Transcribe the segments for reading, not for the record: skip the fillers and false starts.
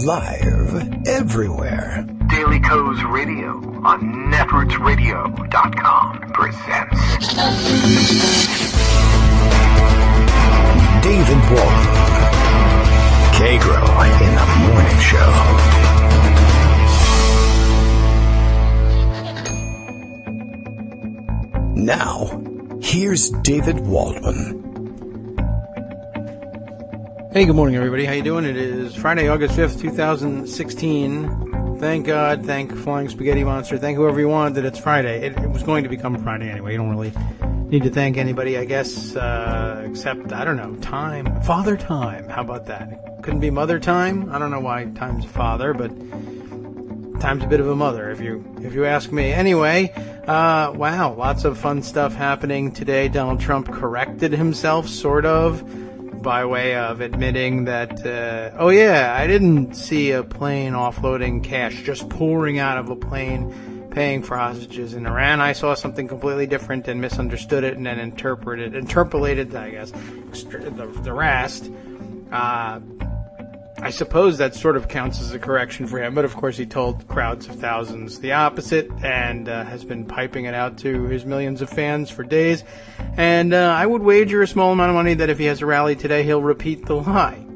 Live everywhere. Daily Co's Radio on netrootsradio.com presents David Walton. Kagro in the Morning Show. Now, here's David Waldman. Hey, good morning, everybody. How you doing? It is Friday, August 5th, 2016. Thank God, thank Flying Spaghetti Monster, thank whoever you want that it's Friday. It was going to become Friday anyway. You don't really need to thank anybody, I guess, except, I don't know, time. Father Time. How about that? It couldn't be Mother Time. I don't know why time's a father, but time's a bit of a mother, if you ask me. Anyway, wow, lots of fun stuff happening today. Donald Trump corrected himself, sort of, by way of admitting that, oh yeah, I didn't see a plane offloading cash, just pouring out of a plane, paying for hostages in Iran. I saw something completely different and misunderstood it and then interpolated, I guess, the rest. I suppose that sort of counts as a correction for him, but of course he told crowds of thousands the opposite and has been piping it out to his millions of fans for days. And I would wager a small amount of money that if he has a rally today, he'll repeat the lie.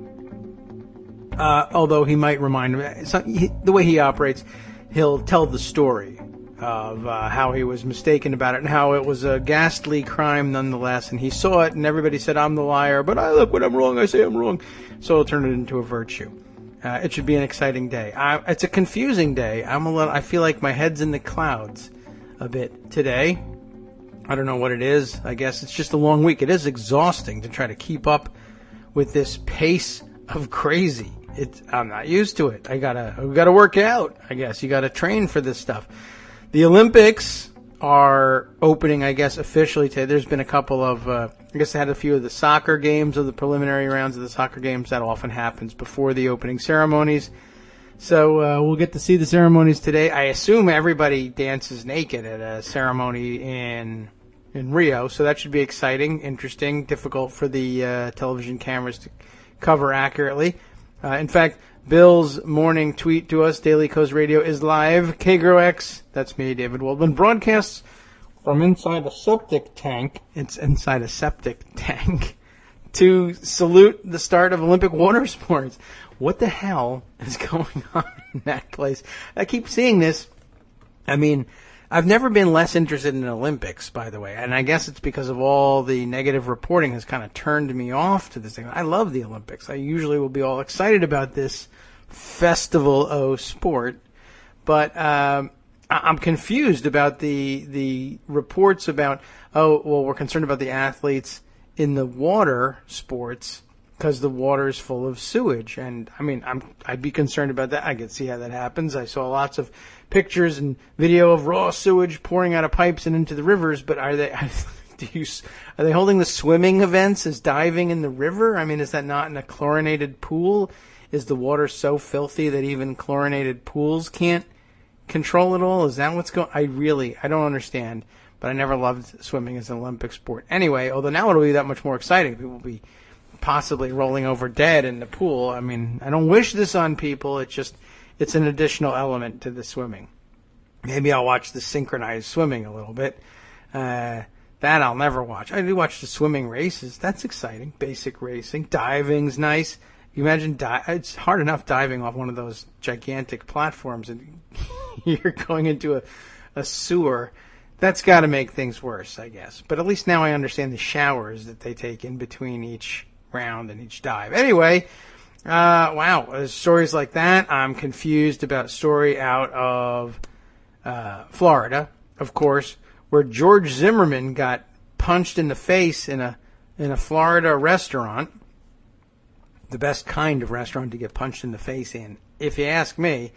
Although he might remind him, the way he operates, he'll tell the story of how he was mistaken about it and how it was a ghastly crime nonetheless, and he saw it and everybody said, I'm the liar, but look, when I'm wrong, I say I'm wrong. So he'll turn it into a virtue. It should be an exciting day. It's a confusing day. I feel like my head's in the clouds a bit today. I don't know what it is. I guess it's just a long week. It is exhausting to try to keep up with this pace of crazy. I'm not used to it. I gotta work out, I guess. You gotta train for this stuff. The Olympics are opening, I guess, officially today. There's been a couple of, I guess they had a few of the soccer games, of the preliminary rounds of the soccer games. That often happens before the opening ceremonies. So we'll get to see the ceremonies today. I assume everybody dances naked at a ceremony in Rio, so that should be exciting, interesting, difficult for the television cameras to cover accurately. In fact, Bill's morning tweet to us, Daily Co's Radio is live. Kagro X, that's me, David Waldman, broadcasts from inside a septic tank. It's inside a septic tank to salute the start of Olympic water sports. What the hell is going on in that place? I keep seeing this. I mean, I've never been less interested in the Olympics, by the way, and I guess it's because of all the negative reporting has kind of turned me off to this thing. I love the Olympics. I usually will be all excited about this festival of sport, but I'm confused about the reports about, oh, well, we're concerned about the athletes in the water sports because the water is full of sewage. And I mean, I'd be concerned about that. I can see how that happens. I saw lots of pictures and video of raw sewage pouring out of pipes and into the rivers. But are they holding the swimming events as diving in the river? I mean, is that not in a chlorinated pool? Is the water so filthy that even chlorinated pools can't control it all? Is that what's going? I don't understand. But I never loved swimming as an Olympic sport. Anyway, although now it'll be that much more exciting. People will be possibly rolling over dead in the pool. I mean, I don't wish this on people. It's an additional element to the swimming. Maybe I'll watch the synchronized swimming a little bit. That I'll never watch. I do watch the swimming races. That's exciting. Basic racing. Diving's nice. You imagine it's hard enough diving off one of those gigantic platforms and you're going into a sewer. That's got to make things worse, I guess. But at least now I understand the showers that they take in between each round and each dive. Anyway, wow, stories like that. I'm confused about a story out of Florida, of course, where George Zimmerman got punched in the face in a Florida restaurant. The best kind of restaurant to get punched in the face in, if you ask me.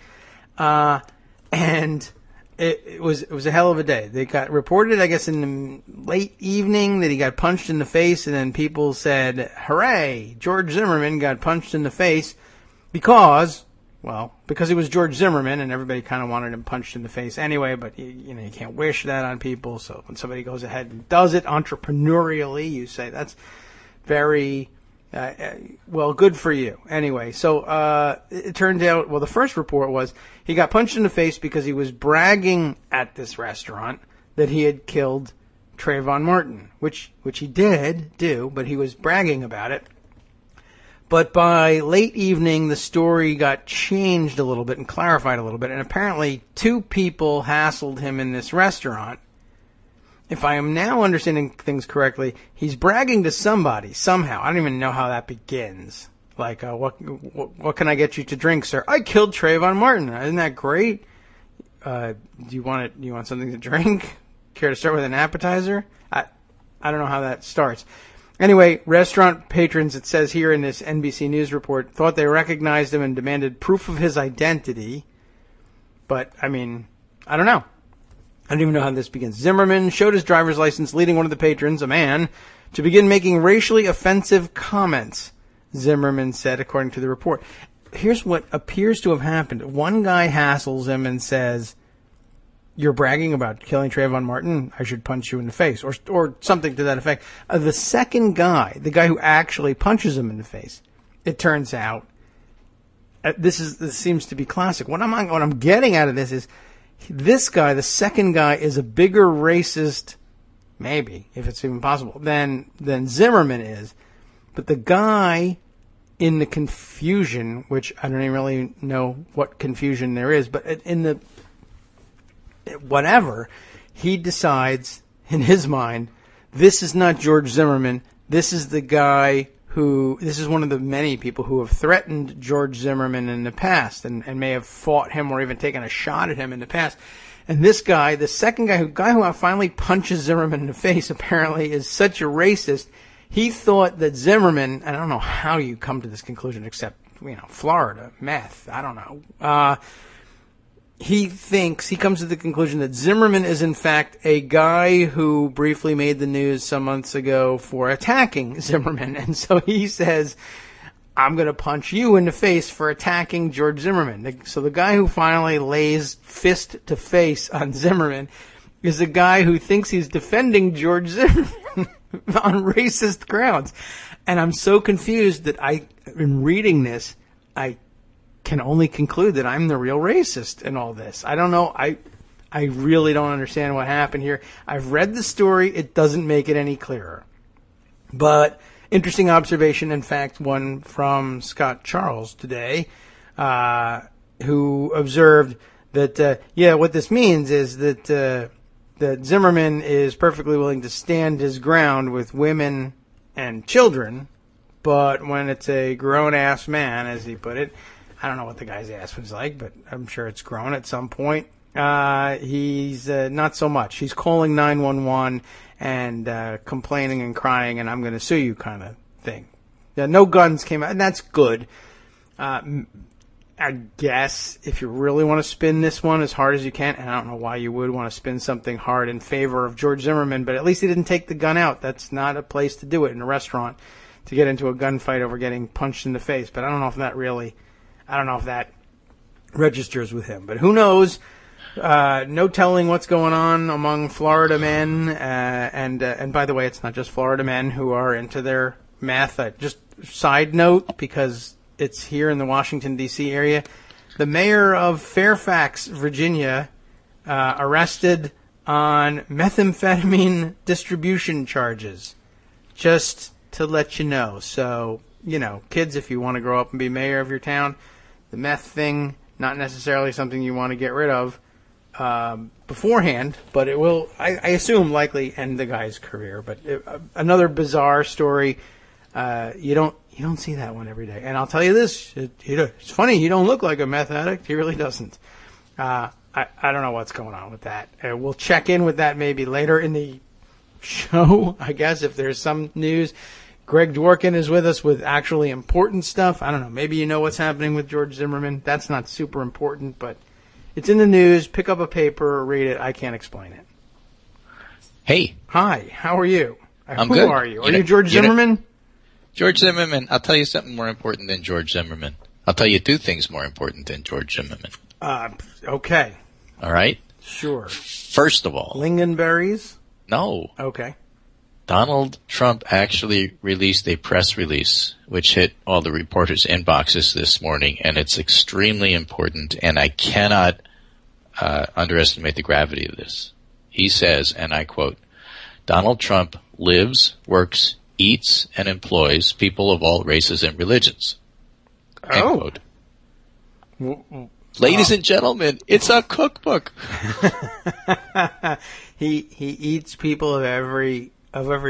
And it was a hell of a day. They got reported, I guess, in the late evening that he got punched in the face, and then people said, hooray, George Zimmerman got punched in the face because he was George Zimmerman, and everybody kind of wanted him punched in the face anyway, but you can't wish that on people. So when somebody goes ahead and does it entrepreneurially, you say that's very Well, good for you. Anyway, so it turned out, well, the first report was he got punched in the face because he was bragging at this restaurant that he had killed Trayvon Martin, which he did do, but he was bragging about it. But by late evening, the story got changed a little bit and clarified a little bit, and apparently 2 people hassled him in this restaurant. If I am now understanding things correctly, he's bragging to somebody somehow. I don't even know how that begins. Like, what can I get you to drink, sir? I killed Trayvon Martin. Isn't that great? Do you want something to drink? Care to start with an appetizer? I don't know how that starts. Anyway, restaurant patrons, it says here in this NBC News report, thought they recognized him and demanded proof of his identity. But, I mean, I don't know. I don't even know how this begins. Zimmerman showed his driver's license, leading one of the patrons, a man, to begin making racially offensive comments, Zimmerman said, according to the report. Here's what appears to have happened. One guy hassles him and says, "You're bragging about killing Trayvon Martin? I should punch you in the face," or something to that effect. The second guy, the guy who actually punches him in the face, it turns out, this seems to be classic. What I'm getting out of this is, this guy, the second guy, is a bigger racist, maybe, if it's even possible, than Zimmerman is. But the guy in the confusion, which I don't even really know what confusion there is, but in the whatever, he decides in his mind, this is not George Zimmerman. This is the guy this is one of the many people who have threatened George Zimmerman in the past and may have fought him or even taken a shot at him in the past. And this guy, the second guy who finally punches Zimmerman in the face, apparently is such a racist. He thought that Zimmerman, and I don't know how you come to this conclusion except, Florida, meth, I don't know. He comes to the conclusion that Zimmerman is in fact a guy who briefly made the news some months ago for attacking Zimmerman. And so he says, I'm going to punch you in the face for attacking George Zimmerman. So the guy who finally lays fist to face on Zimmerman is a guy who thinks he's defending George Zimmerman on racist grounds. And I'm so confused that in reading this, I can only conclude that I'm the real racist in all this. I don't know. I really don't understand what happened here. I've read the story. It doesn't make it any clearer. But interesting observation, in fact, one from Scott Charles today, who observed that, what this means is that Zimmerman is perfectly willing to stand his ground with women and children, but when it's a grown-ass man, as he put it, I don't know what the guy's ass was like, but I'm sure it's grown at some point. He's not so much. He's calling 911 and complaining and crying, and I'm going to sue you kind of thing. Yeah, no guns came out, and that's good. I guess if you really want to spin this one as hard as you can, and I don't know why you would want to spin something hard in favor of George Zimmerman, but at least he didn't take the gun out. That's not a place to do it, in a restaurant, to get into a gunfight over getting punched in the face. But I don't know if that registers with him. But who knows? No telling what's going on among Florida men. And by the way, it's not just Florida men who are into their meth. Just side note, because it's here in the Washington, D.C. area. The mayor of Fairfax, Virginia, arrested on methamphetamine distribution charges. Just to let you know. So, kids, if you want to grow up and be mayor of your town, the meth thing, not necessarily something you want to get rid of beforehand, but it will, I assume, likely end the guy's career. But another bizarre story. You don't see that one every day. And I'll tell you this, it's funny, he don't look like a meth addict. He really doesn't. I don't know what's going on with that. We'll check in with that maybe later in the show, I guess, if there's some news. Greg Dworkin is with us with actually important stuff. I don't know. Maybe you know what's happening with George Zimmerman. That's not super important, but it's in the news. Pick up a paper, read it. I can't explain it. Hey. Hi. How are you? I'm Who good. Are you? Are you George Zimmerman? George Zimmerman. I'll tell you something more important than George Zimmerman. I'll tell you 2 things more important than George Zimmerman. Okay. All right? Sure. First of all. Lingonberries? No. Okay. Donald Trump actually released a press release, which hit all the reporters' inboxes this morning, and it's extremely important, and I cannot underestimate the gravity of this. He says, and I quote, Donald Trump lives, works, eats, and employs people of all races and religions. End quote. Ladies and gentlemen, it's a cookbook. He eats people of every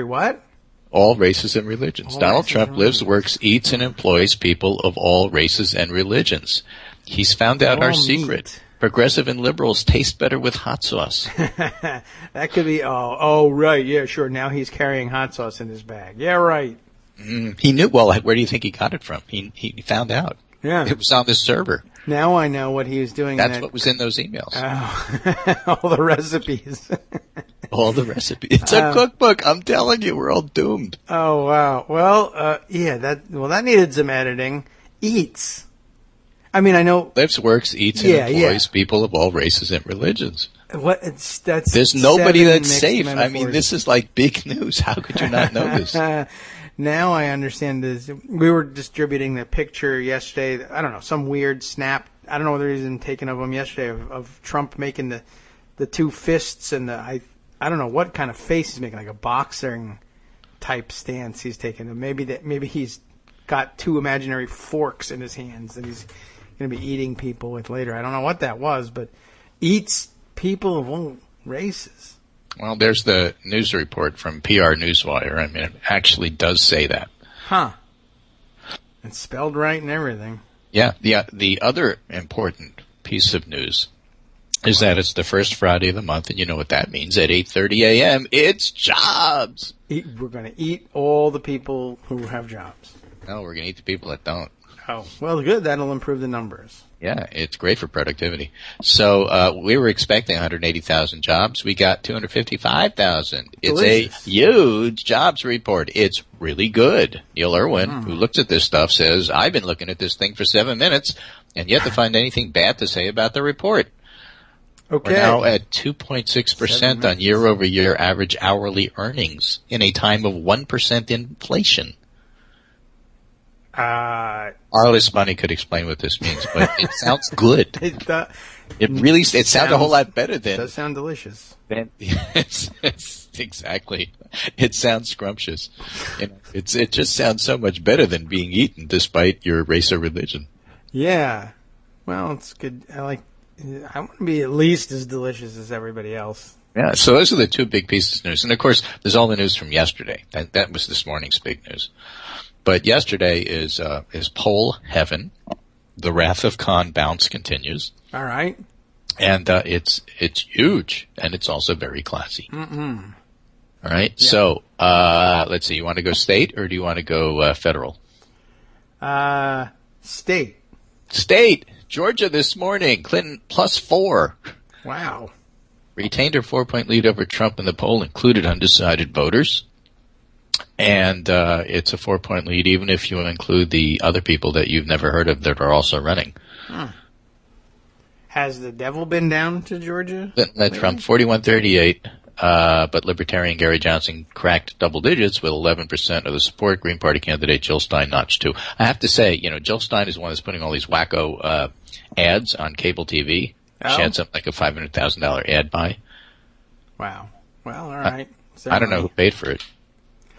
what? All races and religions. Donald Trump lives, works, eats, and employs people of all races and religions. He's found out our secret. Progressive and liberals taste better with hot sauce. That could be. Oh, right. Yeah, sure. Now he's carrying hot sauce in his bag. Yeah, right. He knew. Well, where do you think he got it from? He found out. Yeah. It was on the server. Now I know what he was doing. That's what was in those emails. All the recipes. All the recipes. It's a cookbook. I'm telling you, we're all doomed. Oh, wow. Well, yeah, that needed some editing. Eats. I mean, I know. Lives, works, eats, and employs people of all races and religions. There's nobody that's safe. Metaphors. I mean, this is like big news. How could you not know this? Now I understand this. We were distributing the picture yesterday. I don't know, some weird snap. I don't know whether he's been taken of him yesterday of Trump making the two fists and I don't know what kind of face he's making, like a boxing type stance he's taking. Maybe he's got two imaginary forks in his hands that he's going to be eating people with later. I don't know what that was, but eats people of all races. Well, there's the news report from PR Newswire. I mean, it actually does say that. Huh. It's spelled right and everything. Yeah. The other important piece of news is that it's the first Friday of the month, and you know what that means. At 8:30 a.m., it's jobs. We're going to eat all the people who have jobs. No, we're going to eat the people that don't. Oh, well, good. That'll improve the numbers. Yeah, it's great for productivity. So we were expecting 180,000 jobs. We got 255,000. It's a huge jobs report. It's really good. Neil Irwin, who looks at this stuff, says, I've been looking at this thing for 7 minutes and yet to find anything bad to say about the report. Okay. We're now at 2.6% on year-over-year average hourly earnings in a time of 1% inflation. Arliss Money could explain what this means, but it sounds good. It sounds a whole lot better than. It does sound delicious. It's exactly. It sounds scrumptious. You know, it just sounds so much better than being eaten, despite your race or religion. Yeah. Well, it's good. I want to be at least as delicious as everybody else. Yeah. So those are the two big pieces of news, and of course, there's all the news from yesterday. That was this morning's big news. But yesterday is poll heaven. The Wrath of Khan bounce continues. All right. And it's huge, and it's also very classy. Mm-mm. All right. Yeah. So let's see. You want to go state or do you want to go federal? State. State. Georgia this morning. Clinton +4. Wow. Retained her 4-point lead over Trump in the poll, included undecided voters. And it's a 4-point lead, even if you include the other people that you've never heard of that are also running. Has the devil been down to Georgia? Led Trump 41-38, but Libertarian Gary Johnson cracked double digits with 11% of the support. Green Party candidate Jill Stein notched 2. I have to say, Jill Stein is the one that's putting all these wacko ads on cable TV. Oh. She had something like a $500,000 ad buy. Wow. Well, all right. I don't know who paid for it.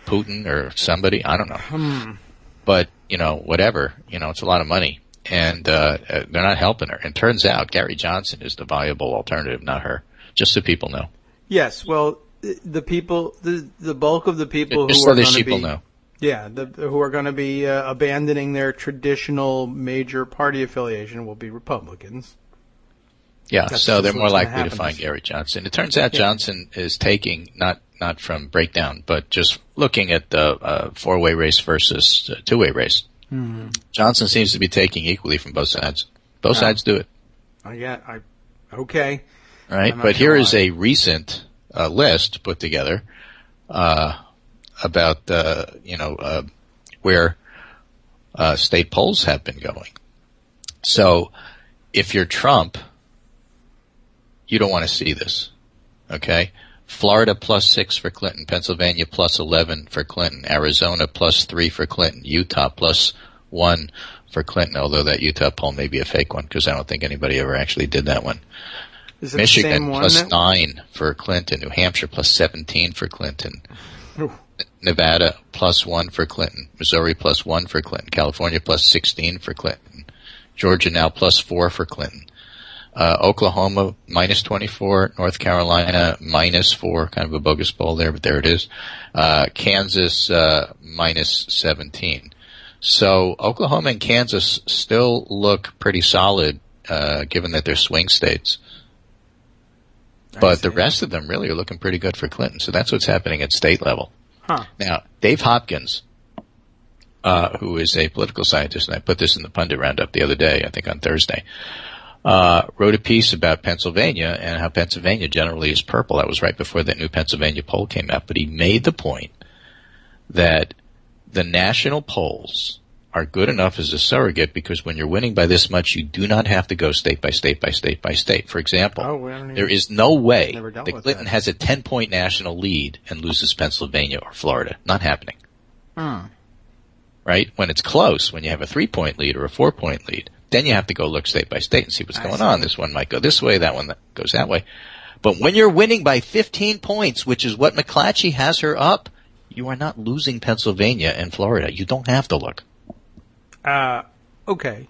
Putin or somebody, I don't know. But, whatever, it's a lot of money. And they're not helping her. And turns out Gary Johnson is the viable alternative, not her. Just so people know. Yes, well, the people, the bulk of the people just who are so going to people be, know. Yeah, who are going to be abandoning their traditional major party affiliation will be Republicans. Yeah, so they're more likely to find Gary Johnson. It turns out Johnson is taking not from breakdown, but just looking at the four-way race versus two-way race. Mm-hmm. Johnson seems to be taking equally from both sides. Both sides do it. Okay. All right, but here is a recent list put together about where state polls have been going. So if you're Trump, you don't want to see this, okay? Florida +6 for Clinton. Pennsylvania +11 for Clinton. Arizona +3 for Clinton. Utah +1 for Clinton, although that Utah poll may be a fake one because I don't think anybody ever actually did that one. Is it Michigan the same one +9 for Clinton. New Hampshire +17 for Clinton. Ooh. Nevada +1 for Clinton. Missouri +1 for Clinton. California +16 for Clinton. Georgia now +4 for Clinton. Oklahoma -24. North Carolina -4. Kind of a bogus poll there, but there it is. Kansas -17. So Oklahoma and Kansas still look pretty solid, given that they're swing states. But the rest of them really are looking pretty good for Clinton. So that's what's happening at state level. Huh. Now, Dave Hopkins, who is a political scientist, and I put this in the pundit roundup the other day, I think on Thursday, wrote a piece about Pennsylvania and how Pennsylvania generally is purple. That was right before that new Pennsylvania poll came out. But he made the point that the national polls are good enough as a surrogate because when you're winning by this much, you do not have to go state by state by state by state. For example, there is no way that Clinton has a 10-point national lead and loses Pennsylvania or Florida. Not happening. Right? When it's close, when you have a 3-point lead or a 4-point lead, then you have to go look state by state and see what's going on. This one might go this way, that one goes that way. But when you're winning by 15 points, which is what McClatchy has her up, you are not losing Pennsylvania and Florida. You don't have to look. Okay.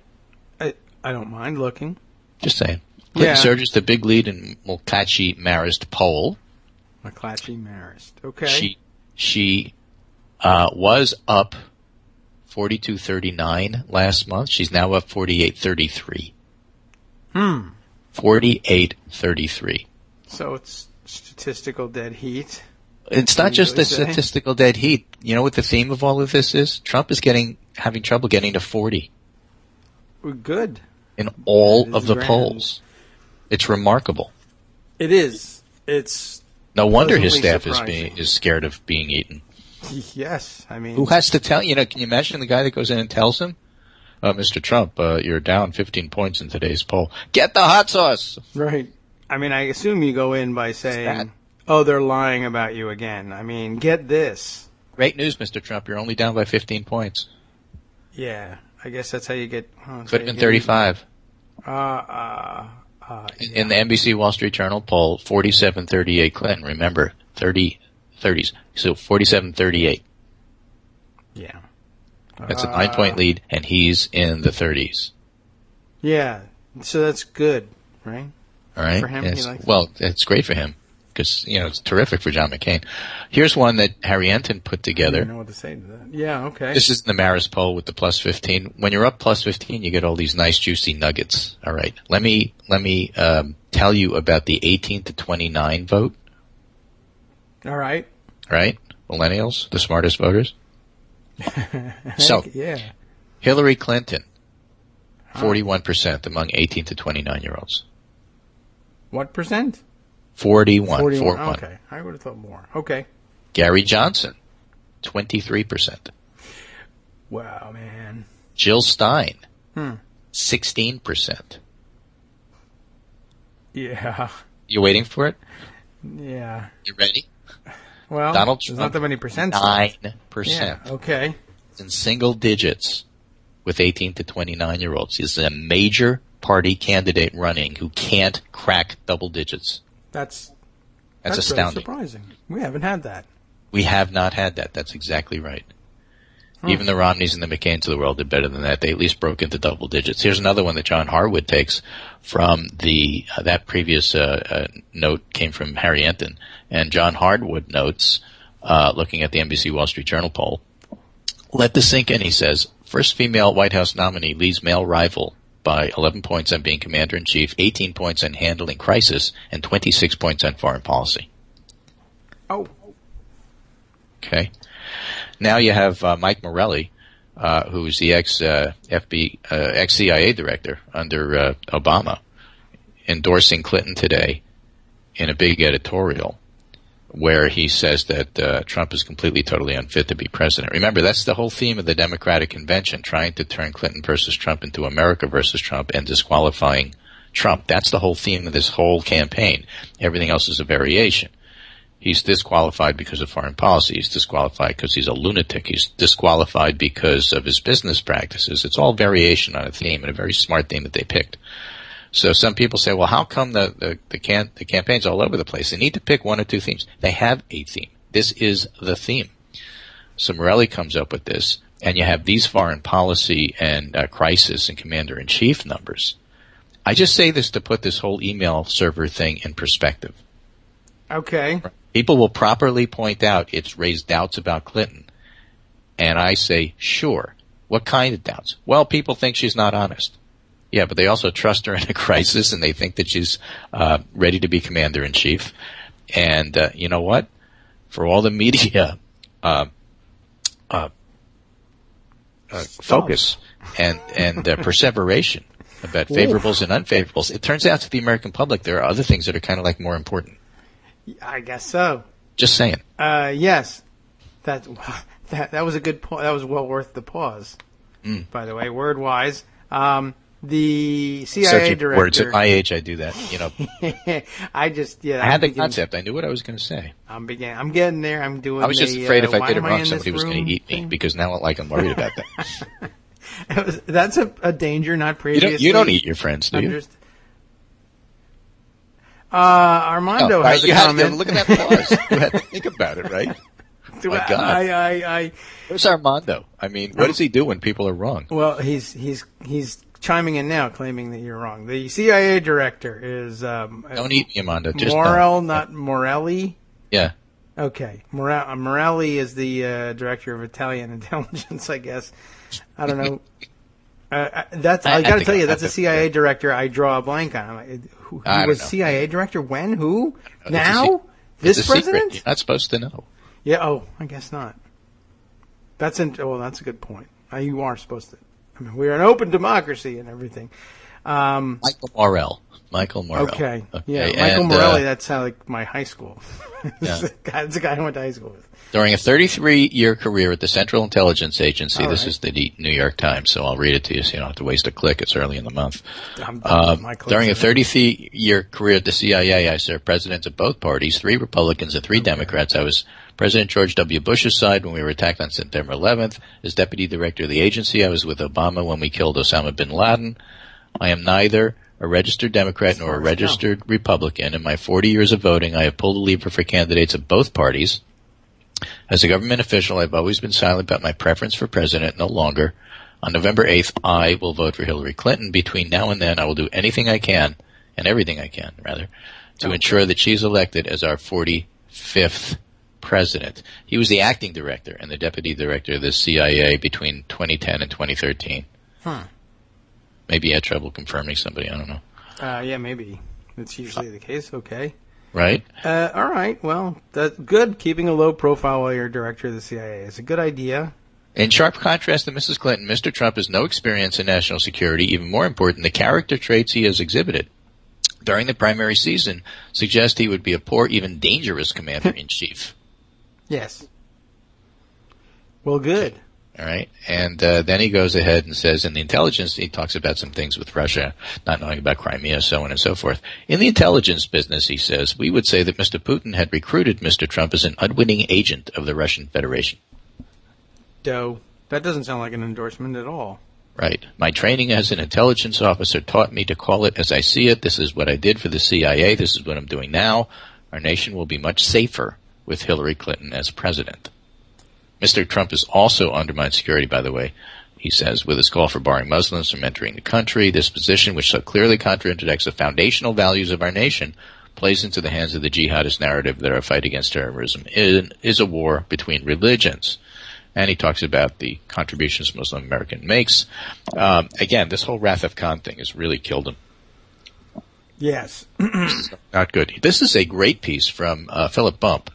I don't mind looking. Just saying. Clinton surges the big lead in McClatchy-Marist poll. McClatchy-Marist. Okay. She was up 42-39 last month. She's now up 48-33. 48-33. So it's statistical dead heat. It's not just the statistical dead heat. You know what the theme of all of this is? Trump is having trouble getting to 40. Good. In all of the polls. It's remarkable. It is. It's no wonder his staff is scared of being eaten. Yes, I mean, who has to tell? Can you imagine the guy that goes in and tells him, "Mr. Trump, you're down 15 points in today's poll. Get the hot sauce." Right. I mean, I assume you go in by saying, "Oh, they're lying about you again." I mean, get this. Great news, Mr. Trump. You're only down by 15 points. Yeah, I guess that's how you get. Could have been 35. Yeah. In the NBC Wall Street Journal poll, 47-38 Clinton. Remember, 30s. So 47-38. Yeah. That's a 9-point lead, and he's in the 30s. Yeah. So that's good, right? All right. For him, well, it's great for him because it's terrific for John McCain. Here's one that Harry Enton put together. I don't know what to say to that. Yeah. Okay. This is the Marist poll with the +15. When you're up +15, you get all these nice juicy nuggets. All right. Let me tell you about the 18 to 29 vote. All right. Right? Millennials, the smartest voters. So, yeah. Hillary Clinton, 41% among 18 to 29-year-olds. What percent? 41. Okay. I would have thought more. Okay. Gary Johnson, 23%. Wow, man. Jill Stein, 16%. Yeah. You waiting for it? Yeah. You ready? Well, Donald there's Trump, not that many percent. 9%. Yeah, okay. It's in single digits with 18 to 29-year-olds. He's a major party candidate running who can't crack double digits. That's astounding. Really surprising. We haven't had that. We have not had that. That's exactly right. Even the Romneys and the McCains of the world did better than that. They at least broke into double digits. Here's another one that John Harwood takes from that previous note came from Harry Enton. And John Harwood notes, looking at the NBC Wall Street Journal poll, let this sink in, he says. First female White House nominee leads male rival by 11 points on being commander-in-chief, 18 points on handling crisis, and 26 points on foreign policy. Oh. Okay. Now you have Mike Morelli, who's the ex-CIA director under Obama, endorsing Clinton today in a big editorial where he says that Trump is completely, totally unfit to be president. Remember, that's the whole theme of the Democratic Convention, trying to turn Clinton versus Trump into America versus Trump and disqualifying Trump. That's the whole theme of this whole campaign. Everything else is a variation. He's disqualified because of foreign policy. He's disqualified because he's a lunatic. He's disqualified because of his business practices. It's all variation on a theme, and a very smart theme that they picked. So some people say, well, how come the campaign's all over the place? They need to pick one or two themes. They have a theme. This is the theme. So Morelli comes up with this, and you have these foreign policy and crisis and commander-in-chief numbers. I just say this to put this whole email server thing in perspective. Okay. People will properly point out it's raised doubts about Clinton. And I say, sure. What kind of doubts? Well, people think she's not honest. Yeah, but they also trust her in a crisis, and they think that she's ready to be commander-in-chief. And you know what? For all the media focus and perseveration about favorables and unfavorables, it turns out to the American public there are other things that are kind of like more important. I guess so. Just saying. Yes. That was a good point. That was well worth the pause, by the way, word-wise. The CIA director. Words at my age, I do that. You know, I had the concept. I knew what I was going to say. I'm getting there. I'm doing. I was just afraid if I did it wrong, somebody was going to eat me because now, I'm worried about that. That's a danger, not previously. You don't eat your friends, do you? Armando has a comment. Look at that pause. You had to think about it, right? My God. Where's Armando? I mean, what does he do when people are wrong? Well, he's chiming in now, claiming that you're wrong. The CIA director is don't eat me, Armando. Just not Morelli. Yeah. Okay, Morelli is the director of Italian intelligence, I guess. I don't know. I got to tell you, that's a CIA director. I draw a blank on. Who was CIA director? When? Who? Now? This president? You're not supposed to know. Yeah. Oh, I guess not. That's a good point. You are supposed to. I mean, we're an open democracy and everything. Michael Morell. Okay. Yeah, Michael Morelli. That's like my high school. Yeah. That's the guy I went to high school with. During a 33-year career at the Central Intelligence Agency, this is the New York Times, so I'll read it to you so you don't have to waste a click. It's early in the month. During a 33-year career at the CIA, I served presidents of both parties, 3 Republicans and 3 Democrats. I was President George W. Bush's side when we were attacked on September 11th. As deputy director of the agency, I was with Obama when we killed Osama bin Laden. I am neither a registered Democrat nor a registered Republican. In my 40 years of voting, I have pulled the lever for candidates of both parties. As a government official, I've always been silent about my preference for president, no longer. On November 8th, I will vote for Hillary Clinton. Between now and then, I will do anything I can, and everything I can, rather, to ensure that she's elected as our 45th president. He was the acting director and the deputy director of the CIA between 2010 and 2013. Maybe he had trouble confirming somebody. I don't know. Yeah, maybe. That's usually the case. Okay. Right? All right. Well, that's good. Keeping a low profile while you're director of the CIA is a good idea. In sharp contrast to Mrs. Clinton, Mr. Trump has no experience in national security. Even more important, the character traits he has exhibited during the primary season suggest he would be a poor, even dangerous commander-in-chief. Yes. Well, good. All right. And then he goes ahead and says in the intelligence, he talks about some things with Russia, not knowing about Crimea, so on and so forth. In the intelligence business, he says, we would say that Mr. Putin had recruited Mr. Trump as an unwitting agent of the Russian Federation. That doesn't sound like an endorsement at all. Right. My training as an intelligence officer taught me to call it as I see it. This is what I did for the CIA. This is what I'm doing now. Our nation will be much safer with Hillary Clinton as president. Mr. Trump has also undermined security, by the way, he says, with his call for barring Muslims from entering the country. This position, which so clearly contradicts the foundational values of our nation, plays into the hands of the jihadist narrative that our fight against terrorism is a war between religions. And he talks about the contributions Muslim America makes. Again, this whole Wrath of Khan thing has really killed him. Yes. Not good. This is a great piece from Philip Bump.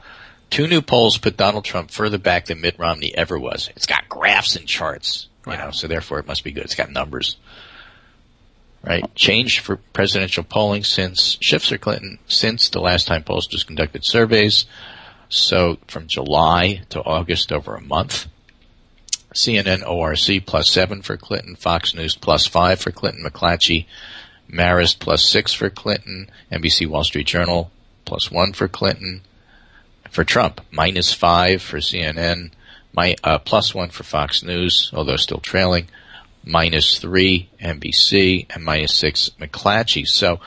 2 new polls put Donald Trump further back than Mitt Romney ever was. It's got graphs and charts, so therefore it must be good. It's got numbers. Right? Change for presidential polling shifts for Clinton since the last time pollsters conducted surveys. So from July to August, over a month. CNN ORC +7 for Clinton, Fox News +5 for Clinton, McClatchy, Marist +6 for Clinton, NBC Wall Street Journal +1 for Clinton, for Trump, -5 for CNN, +1 for Fox News, although still trailing, -3 NBC, and -6 McClatchy. So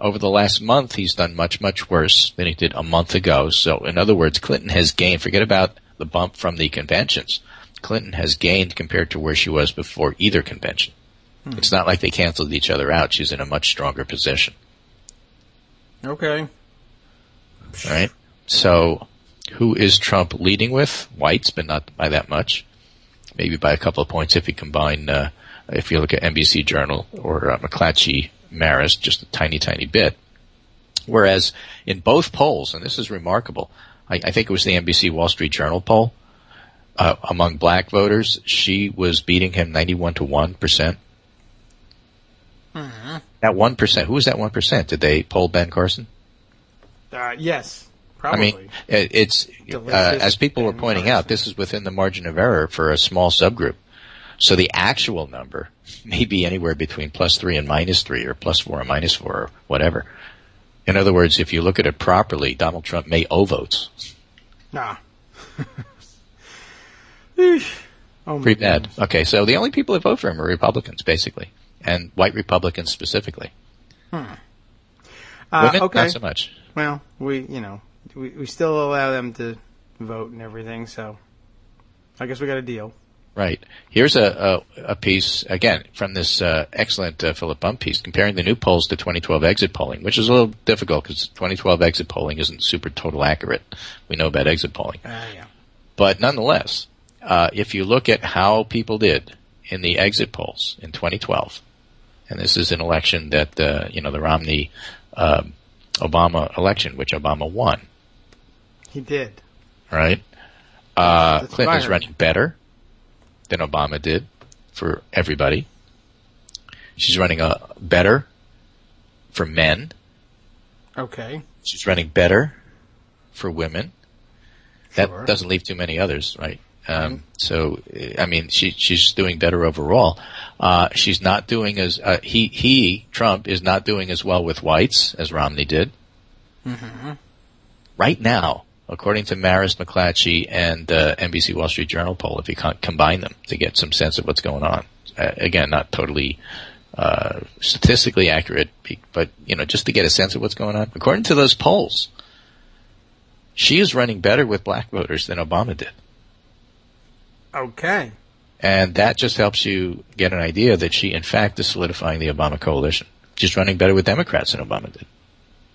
over the last month, he's done much, much worse than he did a month ago. So in other words, Clinton has gained. Forget about the bump from the conventions. Clinton has gained compared to where she was before either convention. It's not like they canceled each other out. She's in a much stronger position. Okay. All right. So who is Trump leading with? Whites, but not by that much. Maybe by a couple of points if you combine, if you look at NBC Journal or McClatchy Maris, just a tiny, tiny bit. Whereas in both polls, and this is remarkable, I think it was the NBC Wall Street Journal poll, among black voters, she was beating him 91 to 1%. Mm-hmm. That 1%, who was that 1%? Did they poll Ben Carson? Yes, probably. I mean, it's as people were pointing out, this is within the margin of error for a small subgroup. So the actual number may be anywhere between +3 and -3, or +4 and -4, or whatever. In other words, if you look at it properly, Donald Trump may owe votes. Nah. Pretty bad. Okay, so the only people that vote for him are Republicans, basically, and white Republicans specifically. Women, okay. not so much. Well, we still allow them to vote and everything, so I guess we got a deal. Right. Here's a piece, again, from this excellent Philip Bump piece, comparing the new polls to 2012 exit polling, which is a little difficult because 2012 exit polling isn't super total accurate. We know about exit polling. Yeah. But nonetheless, if you look at how people did in the exit polls in 2012, and this is an election that, the Romney Obama election, which Obama won. He did. Right? That's Clinton is running better than Obama did for everybody. She's running better for men. Okay. She's running better for women. Sure. That doesn't leave too many others, right? So, I mean, she's doing better overall. She's not doing as Trump is not doing as well with whites as Romney did. Mm-hmm. Right now, according to Maris, McClatchy, and NBC Wall Street Journal poll, if you combine them to get some sense of what's going on. Again, not totally statistically accurate, but just to get a sense of what's going on. According to those polls, she is running better with black voters than Obama did. Okay. And that just helps you get an idea that she, in fact, is solidifying the Obama coalition. She's running better with Democrats than Obama did.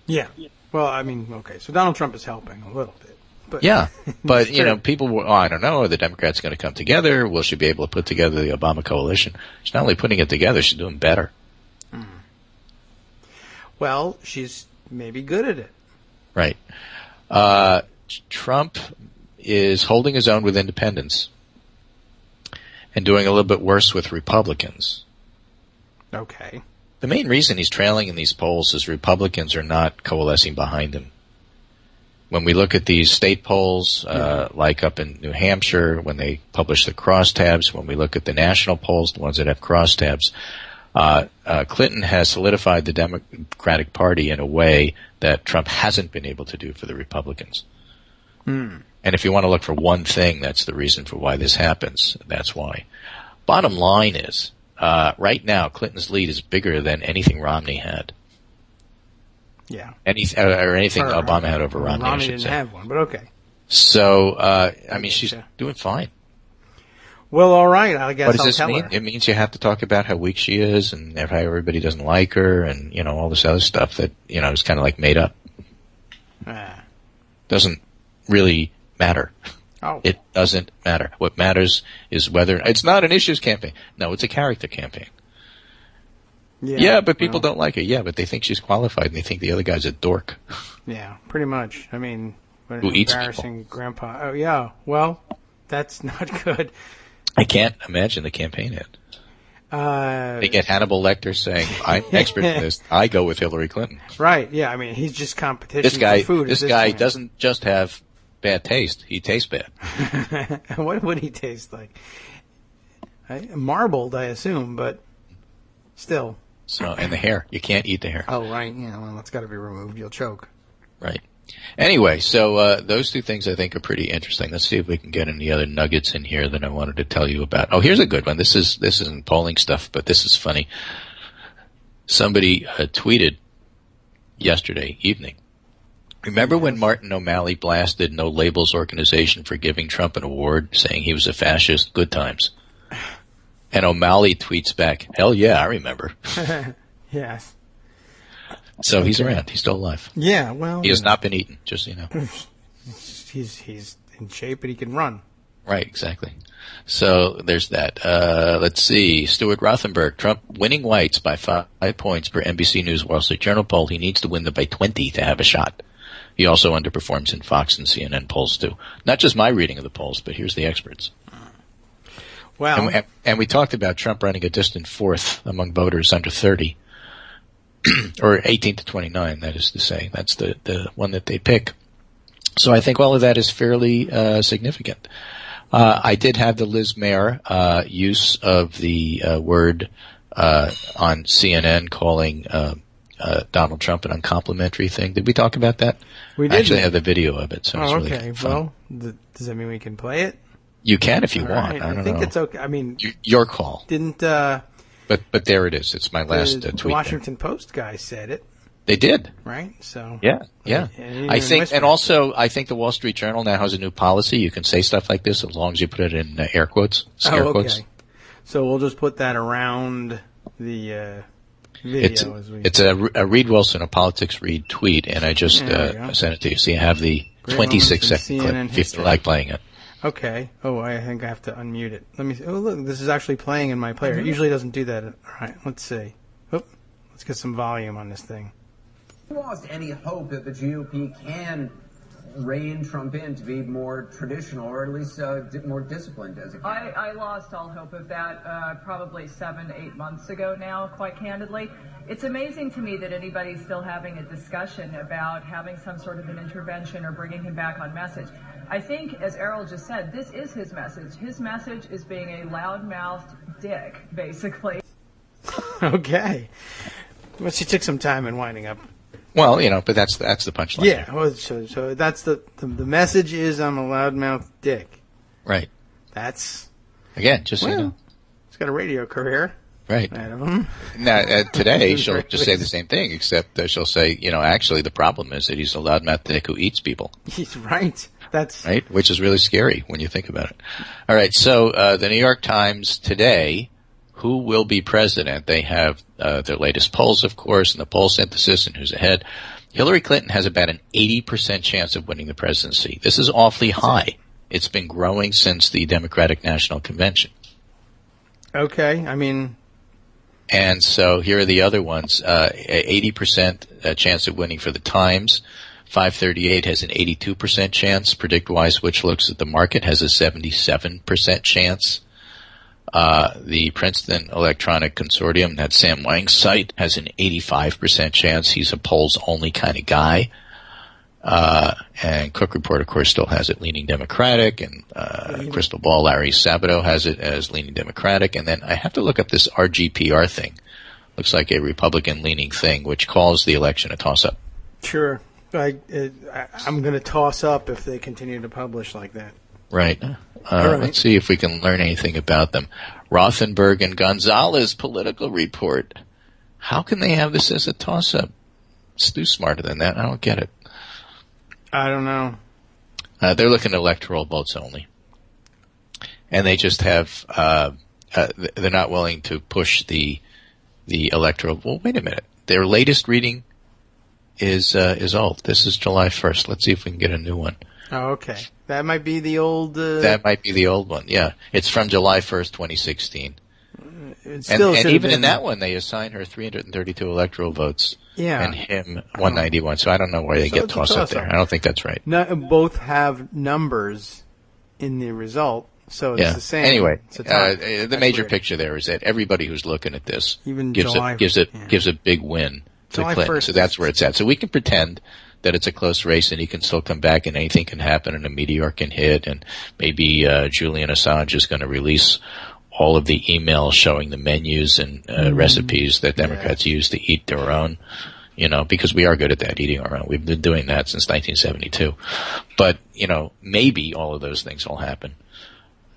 Yeah. Well, I mean, okay. So Donald Trump is helping a little bit. But yeah. But, people were, I don't know, are the Democrats going to come together? Will she be able to put together the Obama coalition? She's not only putting it together, she's doing better. Mm. Well, she's maybe good at it. Right. Trump is holding his own with independents and doing a little bit worse with Republicans. Okay. The main reason he's trailing in these polls is Republicans are not coalescing behind him. When we look at these state polls, like up in New Hampshire, when they publish the crosstabs, when we look at the national polls, the ones that have crosstabs, Clinton has solidified the Democratic Party in a way that Trump hasn't been able to do for the Republicans. Mm. And if you want to look for one thing, that's the reason for why this happens. That's why. Bottom line is, right now, Clinton's lead is bigger than anything Romney had. Yeah. Anything Obama had over Romney, I should didn't say. have one, but okay. So, I mean, she's doing fine. Well, all right. I guess what does I'll this tell mean? her. It means you have to talk about how weak she is and how everybody doesn't like her and, all this other stuff that, is kind of like made up. Doesn't really matter. Oh. It doesn't matter. What matters is whether it's not an issues campaign. No, it's a character campaign. Yeah, but people don't like her. Yeah, but they think she's qualified and they think the other guy's a dork. Yeah, pretty much. I mean, what who an eats embarrassing people. Grandpa. Oh, yeah. Well, that's not good. I can't imagine the campaign ad. They get Hannibal Lecter saying, "I'm expert in this. I go with Hillary Clinton." Right. Yeah. I mean, he's just competition for food. This guy doesn't just have bad taste. He tastes bad. What would he taste like? Marbled, I assume, but still. So, and the hair. You can't eat the hair. Oh, right. Yeah. Well, that's got to be removed. You'll choke. Right. Anyway, so those two things I think are pretty interesting. Let's see if we can get any other nuggets in here that I wanted to tell you about. Oh, here's a good one. This isn't polling stuff, but this is funny. Somebody tweeted yesterday evening. Remember when Martin O'Malley blasted No Labels organization for giving Trump an award, saying he was a fascist? Good times. And O'Malley tweets back, "Hell yeah, I remember." Yes. So he's around. He's still alive. Yeah, well, he has not been eaten, just so you know. He's in shape and he can run. Right, exactly. So there's that. Let's see. Stuart Rothenberg, Trump winning whites by 5 points per NBC News Wall Street Journal poll. He needs to win them by 20 to have a shot. He also underperforms in Fox and CNN polls too. Not just my reading of the polls, but here's the experts. Wow. And we talked about Trump running a distant fourth among voters under 30. Or 18 to 29, that is to say. That's the one that they pick. So I think all of that is fairly significant. I did have the Liz Mayer use of the word on CNN calling Donald Trump an uncomplimentary thing. Did we talk about that? We did. I actually have the video of it. So it's really okay. fun. Well, does that mean we can play it? You can if you All want. right. I don't think know. it's okay. I mean, your call. Didn't But there it is. It's my last the tweet. Washington Post guy said it, They did. right? So Yeah. I think, whisper. and also, I think the Wall Street Journal now has a new policy. You can say stuff like this as long as you put it in air quotes, scare quotes. So we'll just put that around the video It's a Reed Wilson, a politics read tweet, and I just There you go. sent it to you. So you have the Great 26-second clip CNN if you history. like playing it. Okay. Oh, I think I have to unmute it. Let me see. Oh, look, this is actually playing in my player. It usually doesn't do that. All right, let's see. Oop, let's get some volume on this thing. Lost any hope that the GOP can rein Trump in to be more traditional or at least more disciplined as a candidate? I lost all hope of that probably 7-8 months ago now, quite candidly. It's amazing to me that anybody's still having a discussion about having some sort of an intervention or bringing him back on message. I think, as Errol just said, this is his message. His message is being a loud-mouthed dick, basically. Okay. Well, she took some time in winding up. Well, but that's the punchline. Yeah. Well, so that's the message is I'm a loudmouth dick. Right. That's Again, just so you know. He's got a radio career. Right. Out of him. Now, today she'll just say the same thing, except she'll say, actually the problem is that he's a loudmouth dick who eats people. He's right. That's right, which is really scary when you think about it. All right, so the New York Times today, who will be president? They have their latest polls, of course, and the poll synthesis and who's ahead. Hillary Clinton has about an 80% chance of winning the presidency. This is awfully high. It's been growing since the Democratic National Convention. Okay, I mean... And so here are the other ones. 80% chance of winning for the Times. 538 has an 82% chance. PredictWise, which looks at the market, has a 77% chance. The Princeton Electronic Consortium, that's Sam Wang's site, has an 85% chance. He's a polls-only kind of guy. And Cook Report, of course, still has it leaning Democratic, and Crystal Ball, Larry Sabato has it as leaning Democratic. And then I have to look up this RGPR thing. Looks like a Republican-leaning thing, which calls the election a toss-up. Sure. I'm going to toss up if they continue to publish like that. Right. Let's see if we can learn anything about them. Rothenberg and Gonzalez political report. How can they have this as a toss-up? Stu's smarter than that. I don't get it. I don't know. They're looking at electoral votes only. And they just have, they're not willing to push the electoral. Well, wait a minute. Their latest reading is old. This is July 1st. Let's see if we can get a new one. Oh, okay. That might be the old... That might be the old one, yeah. It's from July 1st, 2016. And even in that one, they assign her 332 electoral votes. Yeah. And him 191. So I don't know why they get tossed up there. I don't think that's right. Both have numbers in the result, so it's the same. Anyway, the major picture there is that everybody who's looking at this gives a big win to Clinton. So that's where it's at. So we can pretend that it's a close race and he can still come back and anything can happen and a meteor can hit and maybe Julian Assange is going to release all of the emails showing the menus and recipes that Democrats use to eat their own. because we are good at that, eating our own. We've been doing that since 1972. But, maybe all of those things will happen.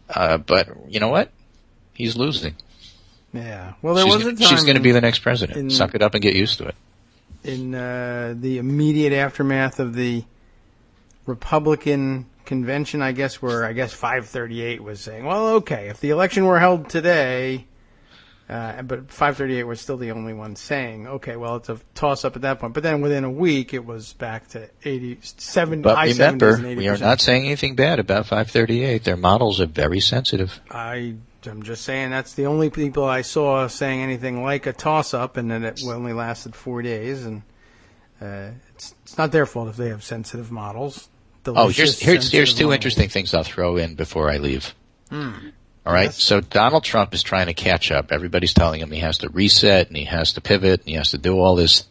But you know what? He's losing. Yeah. Well, there was a time she's going to be the next president. Suck it up and get used to it. In the immediate aftermath of the Republican convention, I guess 538 was saying, well, okay, if the election were held today, but 538 was still the only one saying, okay, well, it's a toss-up at that point. But then within a week, it was back to 70, but high remember, 70s and 80%. We are not saying anything bad about 538. Their models are very sensitive. I'm just saying that's the only people I saw saying anything like a toss-up, and then it only lasted 4 days. And it's not their fault if they have sensitive models. Here's two interesting things I'll throw in before I leave. All right, so Donald Trump is trying to catch up. Everybody's telling him he has to reset and he has to pivot and he has to do all this,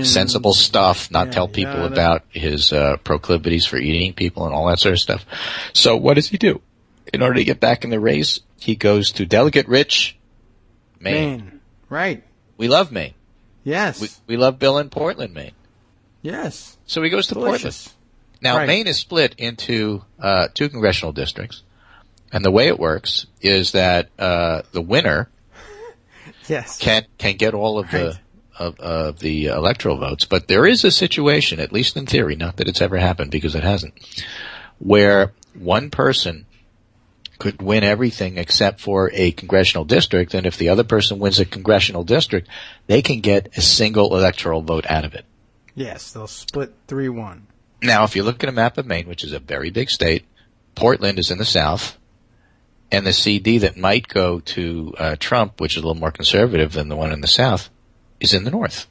sensible stuff, not tell people about his proclivities for eating people and all that sort of stuff. So what does he do? In order to get back in the race, he goes to delegate-rich Maine. Right. We love Maine. Yes. We love Bill in Portland, Maine. Yes. So he goes to Portland. Now, Maine is split into 2 congressional districts. And the way it works is that the winner can get all of the electoral votes, but there is a situation, at least in theory, not that it's ever happened because it hasn't, where one person could win everything except for a congressional district, and if the other person wins a congressional district, they can get a single electoral vote out of it. Yes, they'll split 3-1. Now, if you look at a map of Maine, which is a very big state, Portland is in the south. And the CD that might go to Trump, which is a little more conservative than the one in the South, is in the North.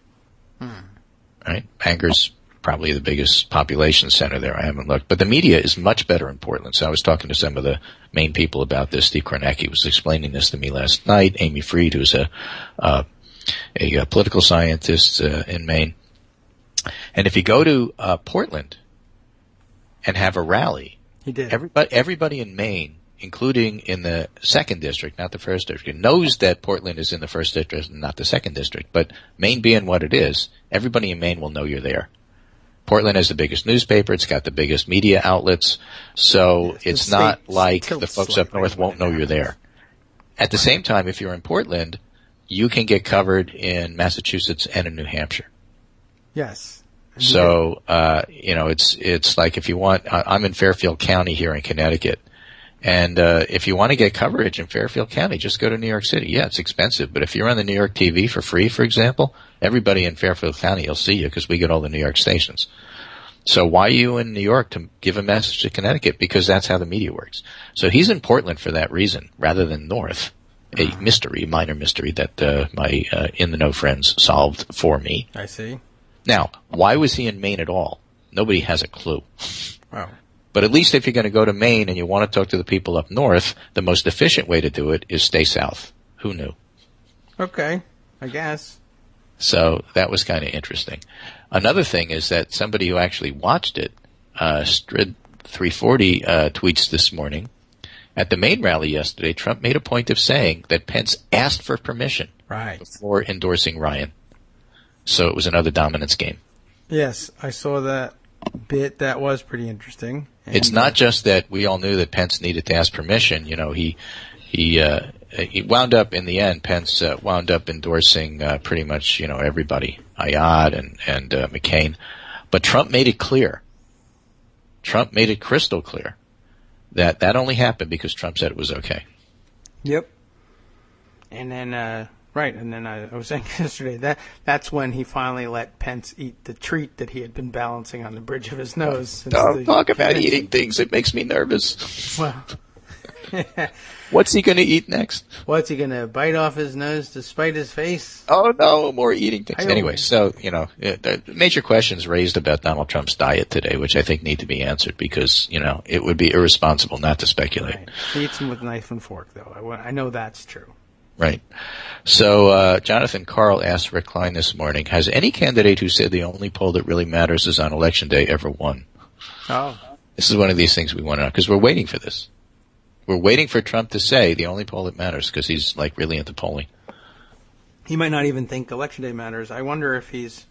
Right? Banger's probably the biggest population center there. I haven't looked. But the media is much better in Portland. So I was talking to some of the Maine people about this. Steve Kornacki was explaining this to me last night. Amy Freed, who's a political scientist in Maine. And if you go to Portland and have a rally, everybody in Maine, including in the 2nd district, not the 1st district, knows that Portland is in the 1st district and not the 2nd district. But Maine being what it is, everybody in Maine will know you're there. Portland has the biggest newspaper. It's got the biggest media outlets. So it's not like the folks up north won't know you're there. At the same time, if you're in Portland, you can get covered in Massachusetts and in New Hampshire. Yes. So, it's like if you want, I'm in Fairfield County here in Connecticut. And if you want to get coverage in Fairfield County, just go to New York City. Yeah, it's expensive, but if you're on the New York TV for free, for example, everybody in Fairfield County will see you because we get all the New York stations. So why are you in New York to give a message to Connecticut? Because that's how the media works. So he's in Portland for that reason, rather than North. A minor mystery that my in-the-know friends solved for me. I see. Now, why was he in Maine at all? Nobody has a clue. Wow. But at least if you're going to go to Maine and you want to talk to the people up north, the most efficient way to do it is stay south. Who knew? Okay, I guess. So that was kind of interesting. Another thing is that somebody who actually watched it, Strid340 tweets this morning, at the Maine rally yesterday, Trump made a point of saying that Pence asked for permission before endorsing Ryan. So it was another dominance game. Yes, I saw that bit. That was pretty interesting. And it's not just that we all knew that Pence needed to ask permission. He wound up in the end. Pence wound up endorsing pretty much everybody, Ayad and McCain. But Trump made it clear. Trump made it crystal clear that only happened because Trump said it was okay. Yep. And then and then I was saying yesterday that's when he finally let Pence eat the treat that he had been balancing on the bridge of his nose. Don't talk about eating things. It makes me nervous. Well, what's he going to eat next? What's he going to bite off his nose to spite his face? Oh, no, more eating things. Anyway, so, the major questions raised about Donald Trump's diet today, which I think need to be answered because, it would be irresponsible not to speculate. Right. He eats them with a knife and fork, though. I know that's true. Right. So Jonathan Carl asked Rick Klein this morning, has any candidate who said the only poll that really matters is on Election Day ever won? Oh. This is one of these things we want to know, because we're waiting for this. We're waiting for Trump to say the only poll that matters, because he's, really into polling. he might not even think Election Day matters. I wonder if he's.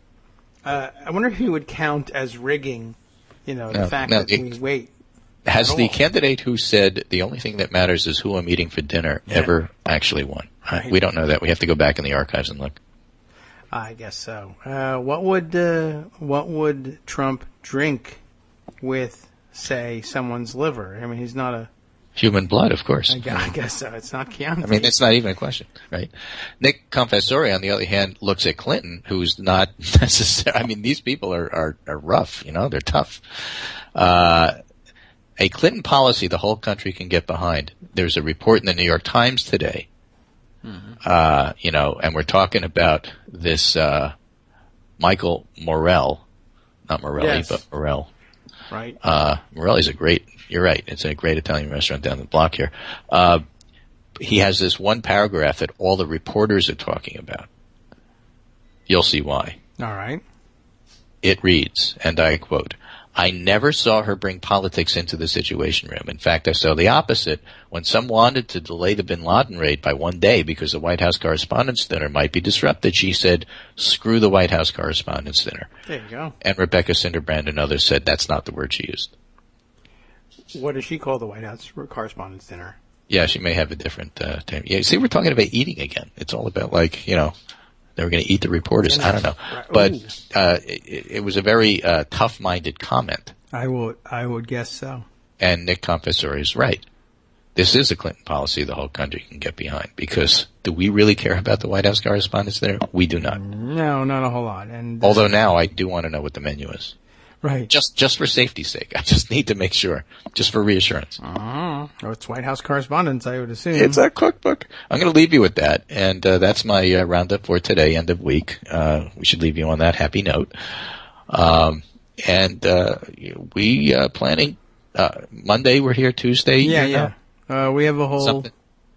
I wonder if he would count as rigging. The fact that we wait. Has the candidate who said the only thing that matters is who I'm eating for dinner ever actually won? Right. We don't know that. We have to go back in the archives and look. I guess so. What would Trump drink with, say, someone's liver? I mean, he's not a human blood, of course. I guess so. It's not Chianti. I mean, it's not even a question, right? Nick Confessori, on the other hand, looks at Clinton, who's not necessarily. I mean, these people are rough. They're tough. A Clinton policy the whole country can get behind. There's a report in the New York Times today. And we're talking about this Michael Morell, not Morelli, but Morell. Right. Morelli's you're right, it's a great Italian restaurant down the block here. He has this one paragraph that all the reporters are talking about. You'll see why. All right. It reads, and I quote, "I never saw her bring politics into the Situation Room. In fact, I saw the opposite. When some wanted to delay the bin Laden raid by one day because the White House Correspondents' Dinner might be disrupted, she said, 'Screw the White House Correspondents' Dinner.'" There you go. And Rebecca Sinderbrand and others said that's not the word she used. What does she call the White House Correspondents' Dinner? Yeah, she may have a different term. Yeah, see, we're talking about eating again. It's all about, they were going to eat the reporters. I don't know. Right. But it was a very tough-minded comment. I would guess so. And Nick Confessori is right. This is a Clinton policy the whole country can get behind, because do we really care about the White House Correspondents' Dinner? We do not. No, not a whole lot. And although now I do want to know what the menu is. Right. Just for safety's sake. I just need to make sure. Just for reassurance. Oh, it's White House Correspondents, I would assume. It's a cookbook. I'm going to leave you with that. And that's my roundup for today, end of week. We should leave you on that happy note. We planning Monday, we're here. Tuesday. Yeah. We have a whole... Something.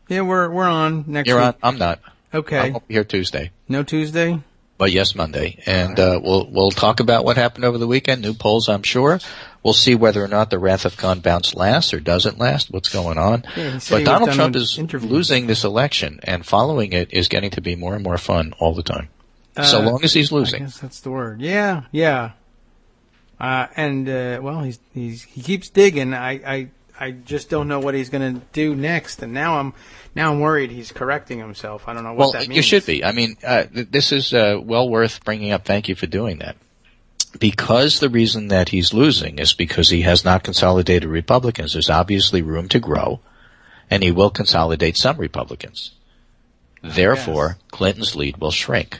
Yeah, we're on next week. You're on? I'm not. Okay. I won't be here Tuesday. No Tuesday? But yes, Monday. And we'll talk about what happened over the weekend. New polls, I'm sure. We'll see whether or not the Wrath of Khan bounce lasts or doesn't last, what's going on. Yeah, but Donald Trump is losing this election, and following it is getting to be more and more fun all the time. So long as he's losing. I guess that's the word. Yeah. He keeps digging. I just don't know what he's going to do next, and now I'm worried he's correcting himself. I don't know what that means. Well, you should be. I mean, this is well worth bringing up. Thank you for doing that. Because the reason that he's losing is because he has not consolidated Republicans. There's obviously room to grow, and he will consolidate some Republicans. Therefore, Clinton's lead will shrink.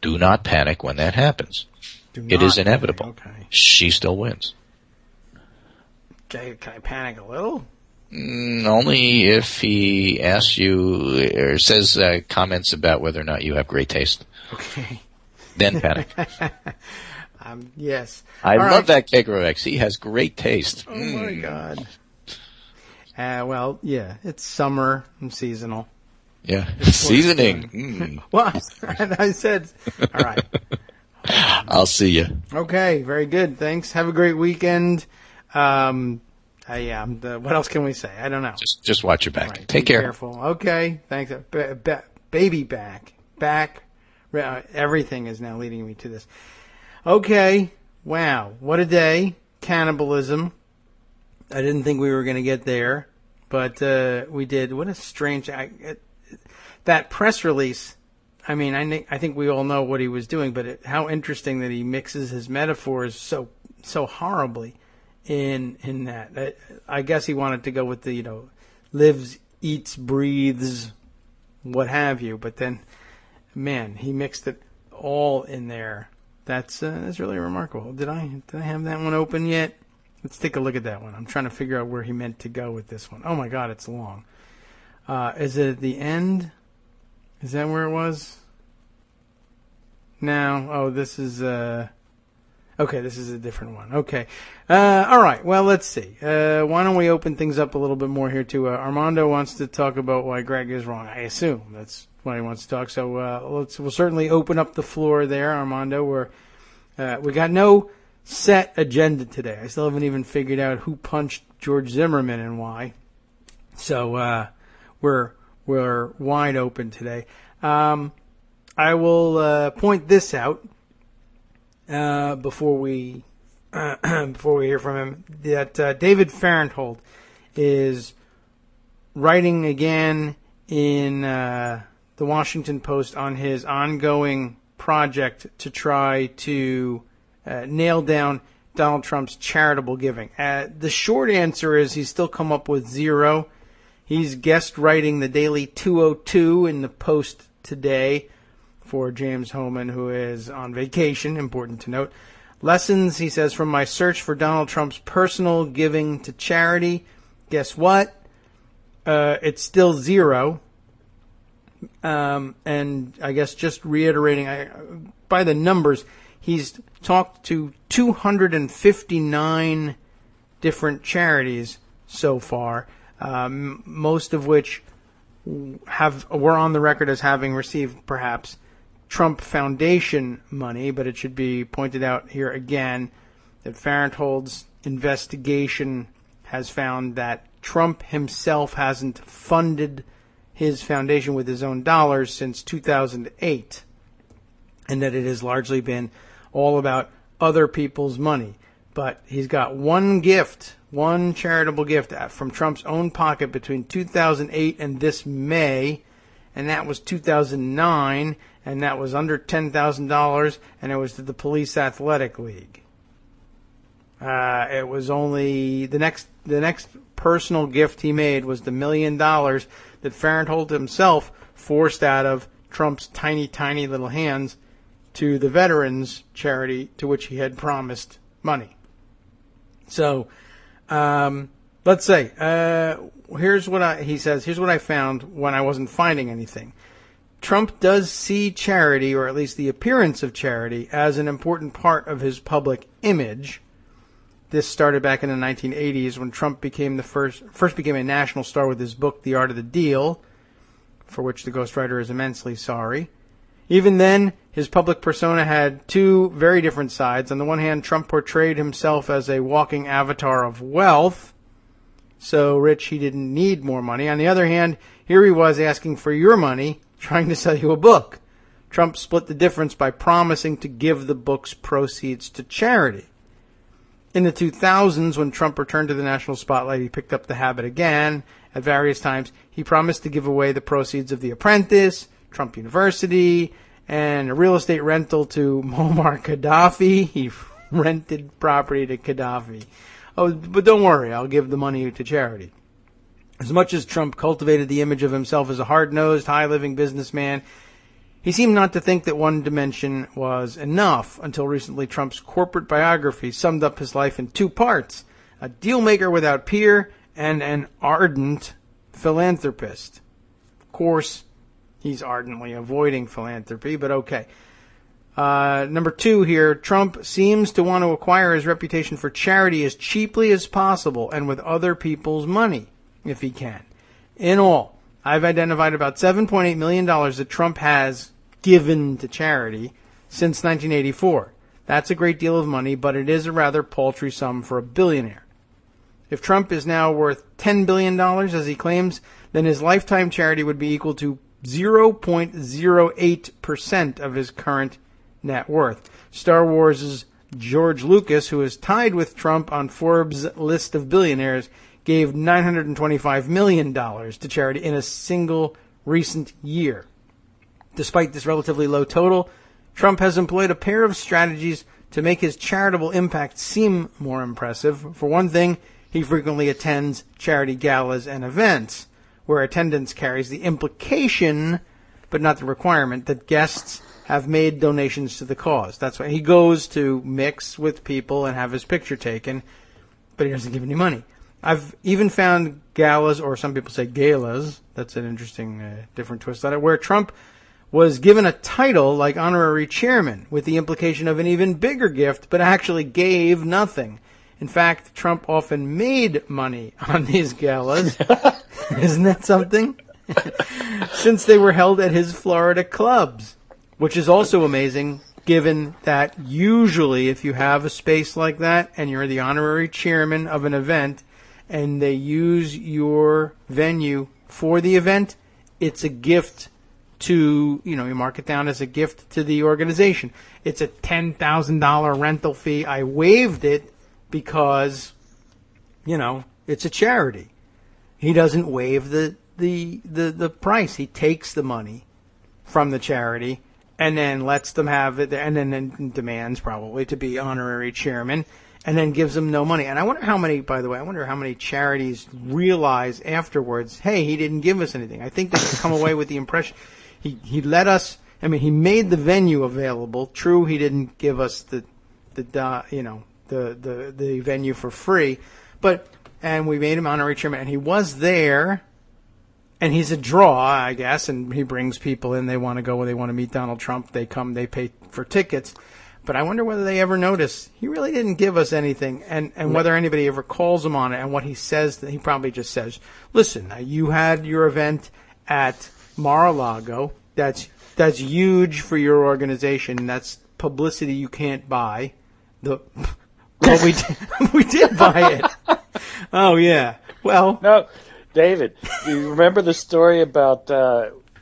Do not panic when that happens. It is inevitable. Okay. She still wins. Okay, can I panic a little? Only if he asks you or says comments about whether or not you have great taste. Okay. Then panic. Yes. I love that Kagro X. He has great taste. Oh, my God. Well, yeah, it's summer and seasonal. Yeah. Seasoning. Well, I said, all right. I'll see you. Okay, very good. Thanks. Have a great weekend. What else can we say? I don't know. Just watch your back. Right, Take care. Careful. Okay. Thanks. Baby back. Everything is now leading me to this. Okay. Wow. What a day. Cannibalism. I didn't think we were going to get there, but we did. What a strange... that press release, I mean, I think we all know what he was doing, but how interesting that he mixes his metaphors so horribly in that. I guess he wanted to go with the, lives, eats, breathes, what have you, but then, man, he mixed it all in there. That's really remarkable. Did I have that one open yet? Let's take a look at that one. I'm trying to figure out where he meant to go with this one. Oh my God, it's long. Is it at the end? Is that where it was? No. Oh, this is okay, this is a different one. Okay. All right. Well, let's see. Why don't we open things up a little bit more here too? Armando wants to talk about why Greg is wrong. I assume that's why he wants to talk. So we'll certainly open up the floor there, Armando. We got no set agenda today. I still haven't even figured out who punched George Zimmerman and why. So we're wide open today. I will point this out before we hear from him, that David Farenthold is writing again in the Washington Post on his ongoing project to try to nail down Donald Trump's charitable giving. The short answer is he's still come up with zero. He's guest writing the Daily 202 in the Post today for James Hohmann, who is on vacation, important to note. Lessons, he says, from my search for Donald Trump's personal giving to charity. Guess what? It's still zero. And I guess just reiterating, by the numbers, he's talked to 259 different charities so far, most of which were on the record as having received perhaps Trump Foundation money, but it should be pointed out here again that Farenthold's investigation has found that Trump himself hasn't funded his foundation with his own dollars since 2008, and that it has largely been all about other people's money. But he's got one charitable gift from Trump's own pocket between 2008 and this May, and that was 2009, and that was under $10,000, and it was to the Police Athletic League. It was only the next personal gift he made was the $1 million that Farenthold himself forced out of Trump's tiny, tiny little hands to the veterans charity to which he had promised money. So, let's say, here's what I found when I wasn't finding anything. Trump does see charity, or at least the appearance of charity, as an important part of his public image. This started back in the 1980s when Trump became first became a national star with his book, The Art of the Deal, for which the ghostwriter is immensely sorry. Even then, his public persona had two very different sides. On the one hand, Trump portrayed himself as a walking avatar of wealth, so rich he didn't need more money. On the other hand, here he was asking for your money, trying to sell you a book. Trump split the difference by promising to give the book's proceeds to charity. In the 2000s, when Trump returned to the national spotlight, he picked up the habit again. At various times, he promised to give away the proceeds of The Apprentice, Trump University, and a real estate rental to Muammar Gaddafi. He rented property to Gaddafi. Oh, but don't worry, I'll give the money to charity. As much as Trump cultivated the image of himself as a hard-nosed, high-living businessman, he seemed not to think that one dimension was enough. Until recently, Trump's corporate biography summed up his life in two parts: a deal-maker without peer and an ardent philanthropist. Of course, he's ardently avoiding philanthropy, but okay. Number two here, Trump seems to want to acquire his reputation for charity as cheaply as possible and with other people's money, if he can. In all, I've identified about $7.8 million that Trump has given to charity since 1984. That's a great deal of money, but it is a rather paltry sum for a billionaire. If Trump is now worth $10 billion, as he claims, then his lifetime charity would be equal to 0.08% of his current net worth. Star Wars' George Lucas, who is tied with Trump on Forbes' list of billionaires, gave $925 million to charity in a single recent year. Despite this relatively low total, Trump has employed a pair of strategies to make his charitable impact seem more impressive. For one thing, he frequently attends charity galas and events, where attendance carries the implication, but not the requirement, that guests have made donations to the cause. That's why he goes to mix with people and have his picture taken, but he doesn't give any money. I've even found galas, or some people say galas, that's an interesting different twist on it, where Trump was given a title like honorary chairman with the implication of an even bigger gift, but actually gave nothing. In fact, Trump often made money on these galas. Isn't that something? Since they were held at his Florida clubs, which is also amazing given that usually if you have a space like that and you're the honorary chairman of an event and they use your venue for the event, it's a gift to, you mark it down as a gift to the organization. It's a $10,000 rental fee. I waived it because, it's a charity. He doesn't waive the price. He takes the money from the charity and then lets them have it, and then demands probably to be honorary chairman, and then gives them no money. And I wonder how many charities realize afterwards, hey, he didn't give us anything. I think they come away with the impression he let us. I mean, he made the venue available. True, he didn't give us the venue for free, and we made him honorary chairman, and he was there. And he's a draw, I guess, and he brings people in. They want to go, they want to meet Donald Trump. They come, they pay for tickets. But I wonder whether they ever notice he really didn't give us anything, and whether anybody ever calls him on it. And what he says, he probably just says, listen, you had your event at Mar-a-Lago. That's huge for your organization. That's publicity you can't buy. But we did buy it. Oh, yeah. Well, no. David, you remember the story about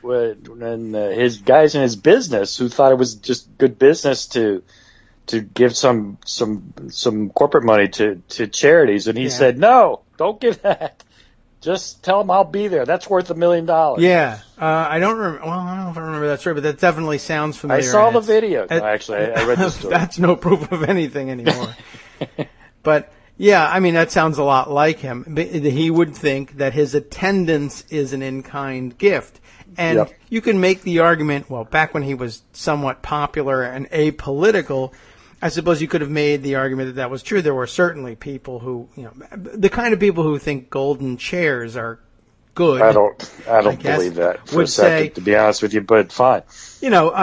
when his guys in his business who thought it was just good business to give some corporate money to charities, and he said, no, don't give that. Just tell them I'll be there. That's worth $1 million. Yeah, I don't remember. Well, I don't know if I remember that story, but that definitely sounds familiar. I saw the video. No, actually, I read the story. That's no proof of anything anymore. But. Yeah, I mean, that sounds a lot like him. He would think that his attendance is an in-kind gift. And you can make the argument, well, back when he was somewhat popular and apolitical, I suppose you could have made the argument that was true. There were certainly people who, the kind of people who think golden chairs are good. I don't believe that for a second, to be honest with you, but fine. You don't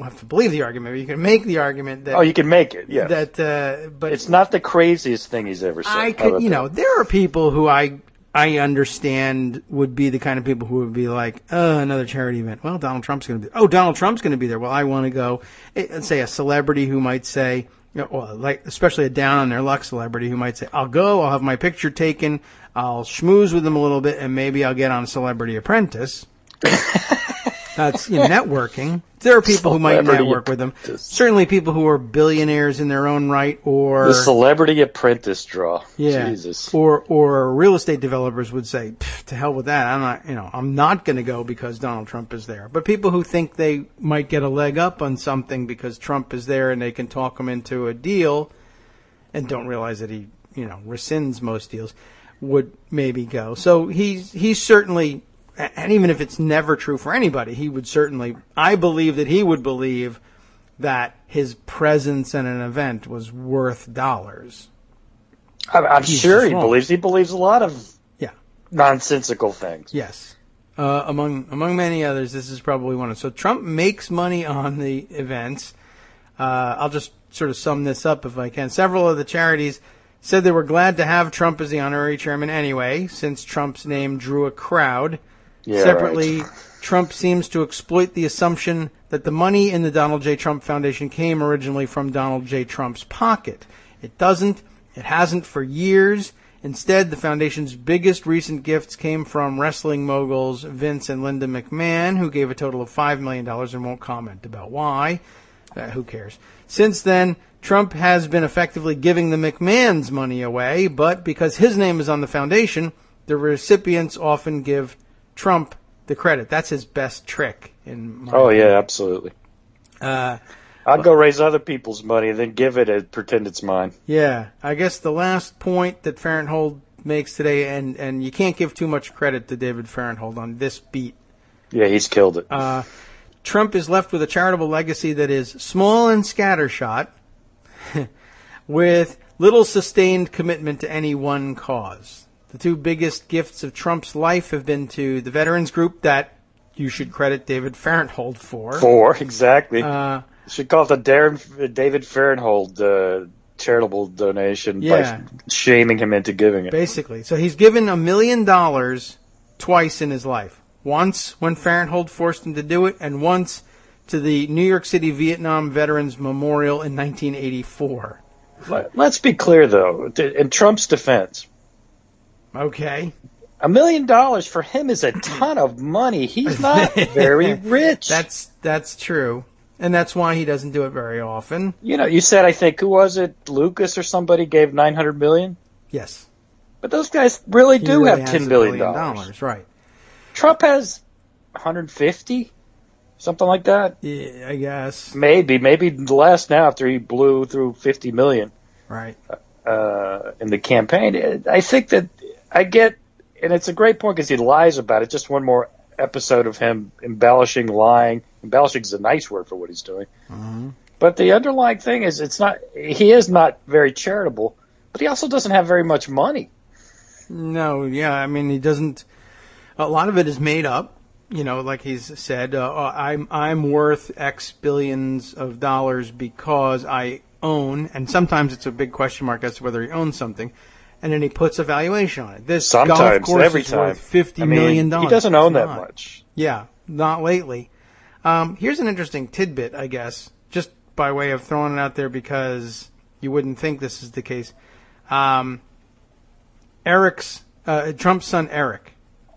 have to believe the argument. But you can make the argument that. Oh, you can make it. Yeah. But it's not the craziest thing he's ever said. There are people who I understand would be the kind of people who would be like, another charity event. Well, Donald Trump's going to be. Oh, Donald Trump's going to be there. Well, I want to go. Let's say a celebrity who might say, especially a down on their luck celebrity who might say, I'll go. I'll have my picture taken. I'll schmooze with them a little bit, and maybe I'll get on Celebrity Apprentice. That's networking. There are people who might network with them. Certainly people who are billionaires in their own right, or the Celebrity Apprentice draw. Yeah. Jesus. Or real estate developers would say, to hell with that. I'm not going to go because Donald Trump is there. But people who think they might get a leg up on something because Trump is there and they can talk him into a deal, and don't realize that he rescinds most deals, would maybe go. So he's certainly. And even if it's never true for anybody, he would certainly, I believe that he would believe that his presence at an event was worth dollars. I'm sure he believes. He believes a lot of nonsensical things. Yes. Among many others, this is probably one of them. So Trump makes money on the events. I'll just sort of sum this up if I can. Several of the charities said they were glad to have Trump as the honorary chairman anyway, since Trump's name drew a crowd. Yeah, Separately, right. Trump seems to exploit the assumption that the money in the Donald J. Trump Foundation came originally from Donald J. Trump's pocket. It doesn't. It hasn't for years. Instead, the foundation's biggest recent gifts came from wrestling moguls Vince and Linda McMahon, who gave a total of $5 million and won't comment about why. Who cares? Since then, Trump has been effectively giving the McMahons money away, but because his name is on the foundation, the recipients often give Trump the credit. That's his best trick. Yeah, absolutely. I'd go raise other people's money and then give it and pretend it's mine. Yeah, I guess the last point that Farenthold makes today, and you can't give too much credit to David Farenthold on this beat. Yeah, he's killed it. Trump is left with a charitable legacy that is small and scattershot, with little sustained commitment to any one cause. The two biggest gifts of Trump's life have been to the Veterans Group that you should credit David Farenthold for. Exactly. You should call it the David Farenthold charitable donation by shaming him into giving it. Basically. So he's given $1 million twice in his life. Once when Farenthold forced him to do it, and once to the New York City Vietnam Veterans Memorial in 1984. Let's be clear, though, in Trump's defense. Okay. $1 million for him is a ton of money. He's not very rich. That's true. And that's why he doesn't do it very often. You know, you said, I think, who was it? Lucas or somebody gave $900 million? Yes. But those guys really do have $10 billion. Right. Trump has 150, something like that. Yeah, I guess. Maybe less now after he blew through 50 million. Right. In the campaign. I think that I get, and it's a great point because he lies about it. Just one more episode of him embellishing, lying. Embellishing is a nice word for what he's doing. Mm-hmm. But the underlying thing is, he is not very charitable, but he also doesn't have very much money. No, yeah, I mean, he doesn't. A lot of it is made up. You know, like he's said, I'm worth X billions of dollars because I own, and sometimes it's a big question mark as to whether he owns something, and then he puts a valuation on it. This golf course is worth $50 million. He doesn't own that much. Yeah, not lately. Here's an interesting tidbit, I guess, just by way of throwing it out there because you wouldn't think this is the case. Trump's son Eric.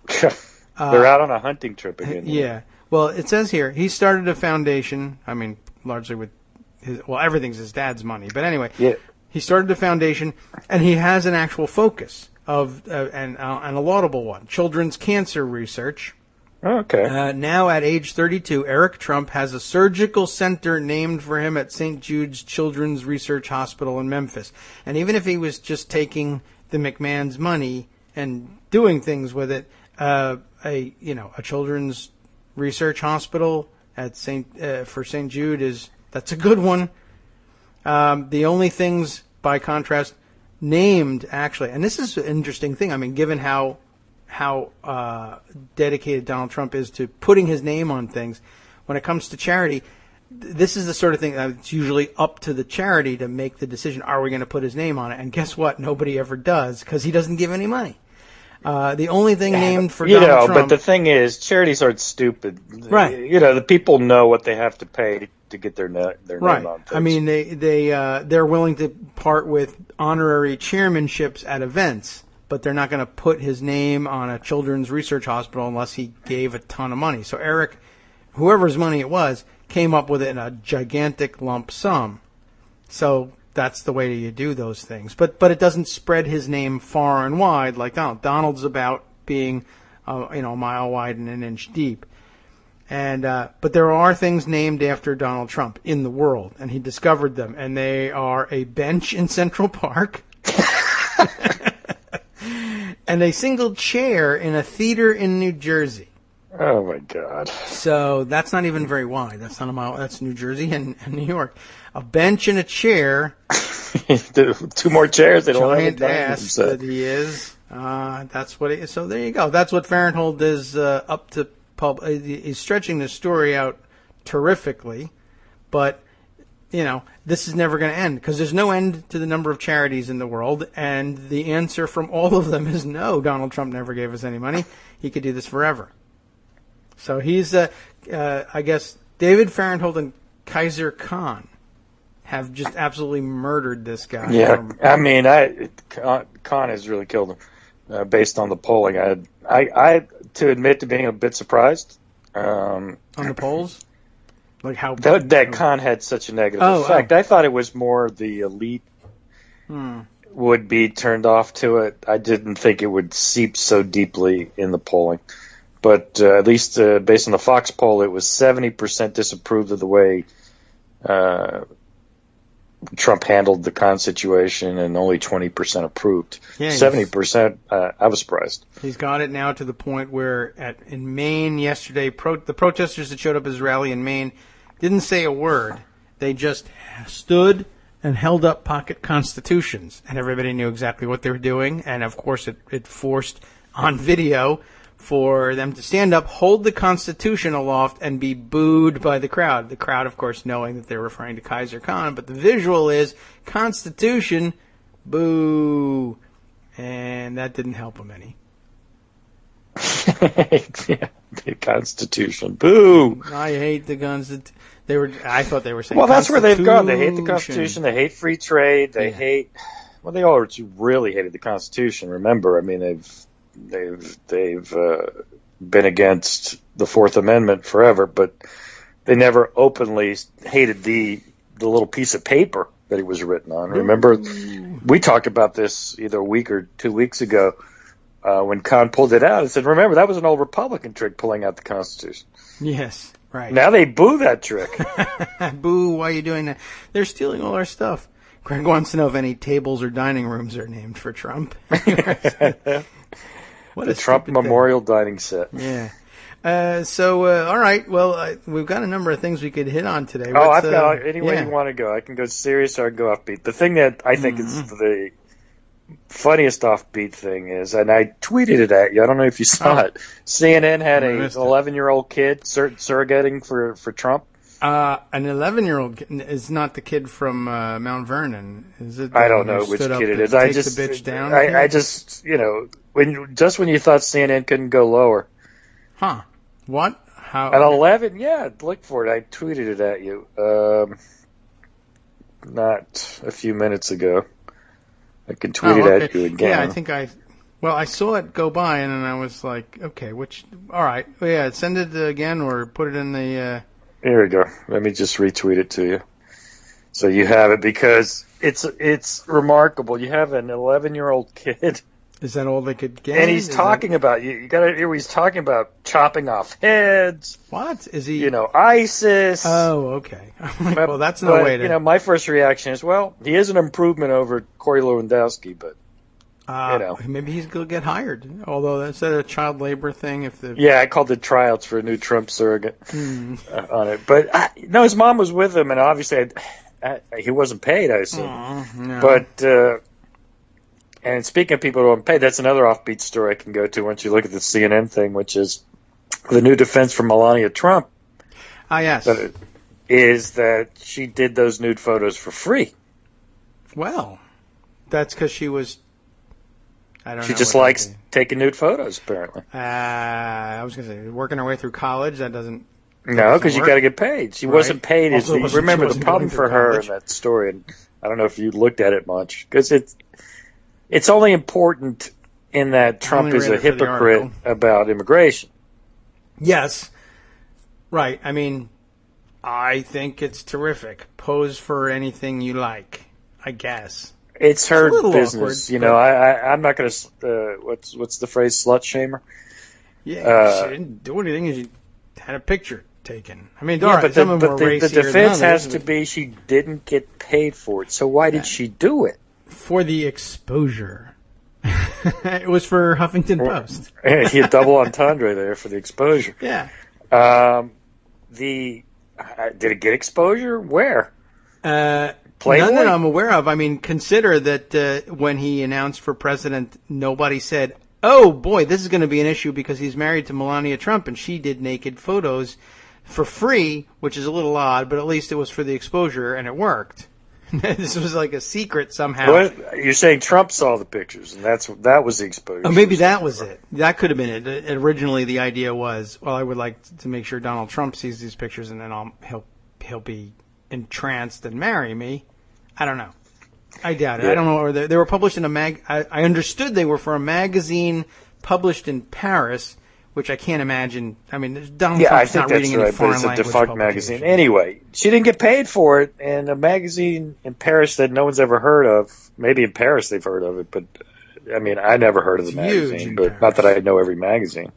They're out on a hunting trip again. Yeah. Well, it says here he started a foundation. I mean, largely with everything's his dad's money. But anyway, he started a foundation, and he has an actual focus of and a laudable one: children's cancer research. Okay. Now at age 32, Eric Trump has a surgical center named for him at St. Jude's Children's Research Hospital in Memphis. And even if he was just taking the McMahon's money and doing things with it, a children's research hospital at for St. Jude that's a good one. The only things, by contrast, named actually, and this is an interesting thing. I mean, given how dedicated Donald Trump is to putting his name on things, when it comes to charity, this is the sort of thing that's usually up to the charity to make the decision. Are we going to put his name on it? And guess what? Nobody ever does because he doesn't give any money. The only thing named for Donald Trump... but the thing is, charities aren't stupid. Right. The people know what they have to pay to get their name on things. I mean, they're willing to part with honorary chairmanships at events, but they're not going to put his name on a children's research hospital unless he gave a ton of money. So Eric, whoever's money it was, came up with it in a gigantic lump sum. So that's the way you do those things. But it doesn't spread his name far and wide like Donald. Donald's about being a mile wide and an inch deep. And but there are things named after Donald Trump in the world, and he discovered them, and they are a bench in Central Park and a single chair in a theater in New Jersey. Oh, my God. So that's not even very wide. That's not a mile. That's New Jersey and New York. A bench and a chair. 2 more chairs. They don't giant ass that he is. That's what it is. So there you go. That's what Farenthold is up to. He's stretching the story out terrifically, but this is never going to end because there's no end to the number of charities in the world, and the answer from all of them is no. Donald Trump never gave us any money. He could do this forever. So he's, I guess, David Farenthold and Kaiser Khan have just absolutely murdered this guy. Yeah, Khan has really killed him based on the polling. I to admit to being a bit surprised on the polls, like how that Khan had such a negative effect. I thought it was more the elite would be turned off to it. I didn't think it would seep so deeply in the polling. But at least based on the Fox poll, it was 70% disapproved of the way Trump handled the Khan situation, and only 20% approved. Yeah, 70%, I was surprised. He's got it now to the point where in Maine yesterday, the protesters that showed up at his rally in Maine didn't say a word. They just stood and held up pocket constitutions, and everybody knew exactly what they were doing. And, of course, it forced on video for them to stand up, hold the Constitution aloft, and be booed by the crowd. The crowd, of course, knowing that they're referring to Kaiser Khan, but the visual is Constitution, boo. And that didn't help them any. Yeah, the Constitution, boo. I hate the Constitution. I thought they were saying. Well, that's where they've gone. They hate the Constitution. They hate free trade. They hate. Well, they all really hated the Constitution. Remember, I mean, they've been against the Fourth Amendment forever, but they never openly hated the little piece of paper that he was written on. Remember, we talked about this either a week or 2 weeks ago when Khan pulled it out and said, remember, that was an old Republican trick, pulling out the Constitution. Yes, right. Now they boo that trick. Boo, why are you doing that? They're stealing all our stuff. Greg wants to know if any tables or dining rooms are named for Trump. The Trump Memorial Dining Set. Yeah. All right. Well, we've got a number of things we could hit on today. I've got any way you want to go. I can go serious or I can go offbeat. The thing that I think is the funniest offbeat thing is, and I tweeted it at you. I don't know if you saw it. CNN had an 11-year-old kid surrogating for Trump. An 11-year-old is not the kid from Mount Vernon, is it? I don't know which kid it is. I just, the bitch down. I just, when you thought CNN couldn't go lower. Huh? What? How? At 11? Yeah, look for it. I tweeted it at you. Not a few minutes ago. I can tweet it at you again. Yeah, I think I saw it go by and then I was like, okay, all right. Well, yeah, send it again or put it in the. Here we go. Let me just retweet it to you, so you have it, because it's remarkable. You have an 11-year-old kid. Is that all they could get? And he's talking about you got to hear. He's talking about chopping off heads. What is he? ISIS. Oh, okay. Well, that's no way to. My first reaction is, well, he is an improvement over Corey Lewandowski, but maybe he's going to get hired. Although that's a child labor thing. I called it tryouts for a new Trump surrogate on it. But no, his mom was with him, and obviously he wasn't paid, I assume. No. But and speaking of people who aren't paid, that's another offbeat story I can go to once you look at the CNN thing, which is the new defense from Melania Trump. Yes. Is that she did those nude photos for free. Well, that's because she was. I don't know. She just likes taking nude photos, apparently. I was going to say, working her way through college, that doesn't. No, because you got to get paid. She wasn't paid. Remember the problem for her in that story, and I don't know if you looked at it much, because it's only important in that Trump is a hypocrite about immigration. Yes. Right. I mean, I think it's terrific. Pose for anything you like, I guess. It's her business, awkward, I'm not going to. What's the phrase? Slut shamer. Yeah, she didn't do anything. She had a picture taken. I mean, but the defense has to be she didn't get paid for it. So why did she do it? For the exposure. It was for Huffington Post. He had double entendre there for the exposure. Yeah. Did it get exposure? Where? Playboy? None that I'm aware of. I mean, consider that when he announced for president, nobody said, oh, boy, this is going to be an issue because he's married to Melania Trump and she did naked photos for free, which is a little odd, but at least it was for the exposure and it worked. This was like a secret somehow. What? You're saying Trump saw the pictures and that was the exposure. Oh, maybe that was it. That could have been it. Originally, the idea was, well, I would like to make sure Donald Trump sees these pictures and then he'll be entranced and marry me. I don't know. I doubt it. Yeah. I don't know. Or they were published in a I understood they were for a magazine published in Paris, which I can't imagine. I mean, Donald Trump's not reading any foreign language. It's a defunct magazine. Anyway, she didn't get paid for it, and a magazine in Paris that no one's ever heard of. Maybe in Paris they've heard of it, but I mean, I never heard of the magazine. But not that I know every magazine.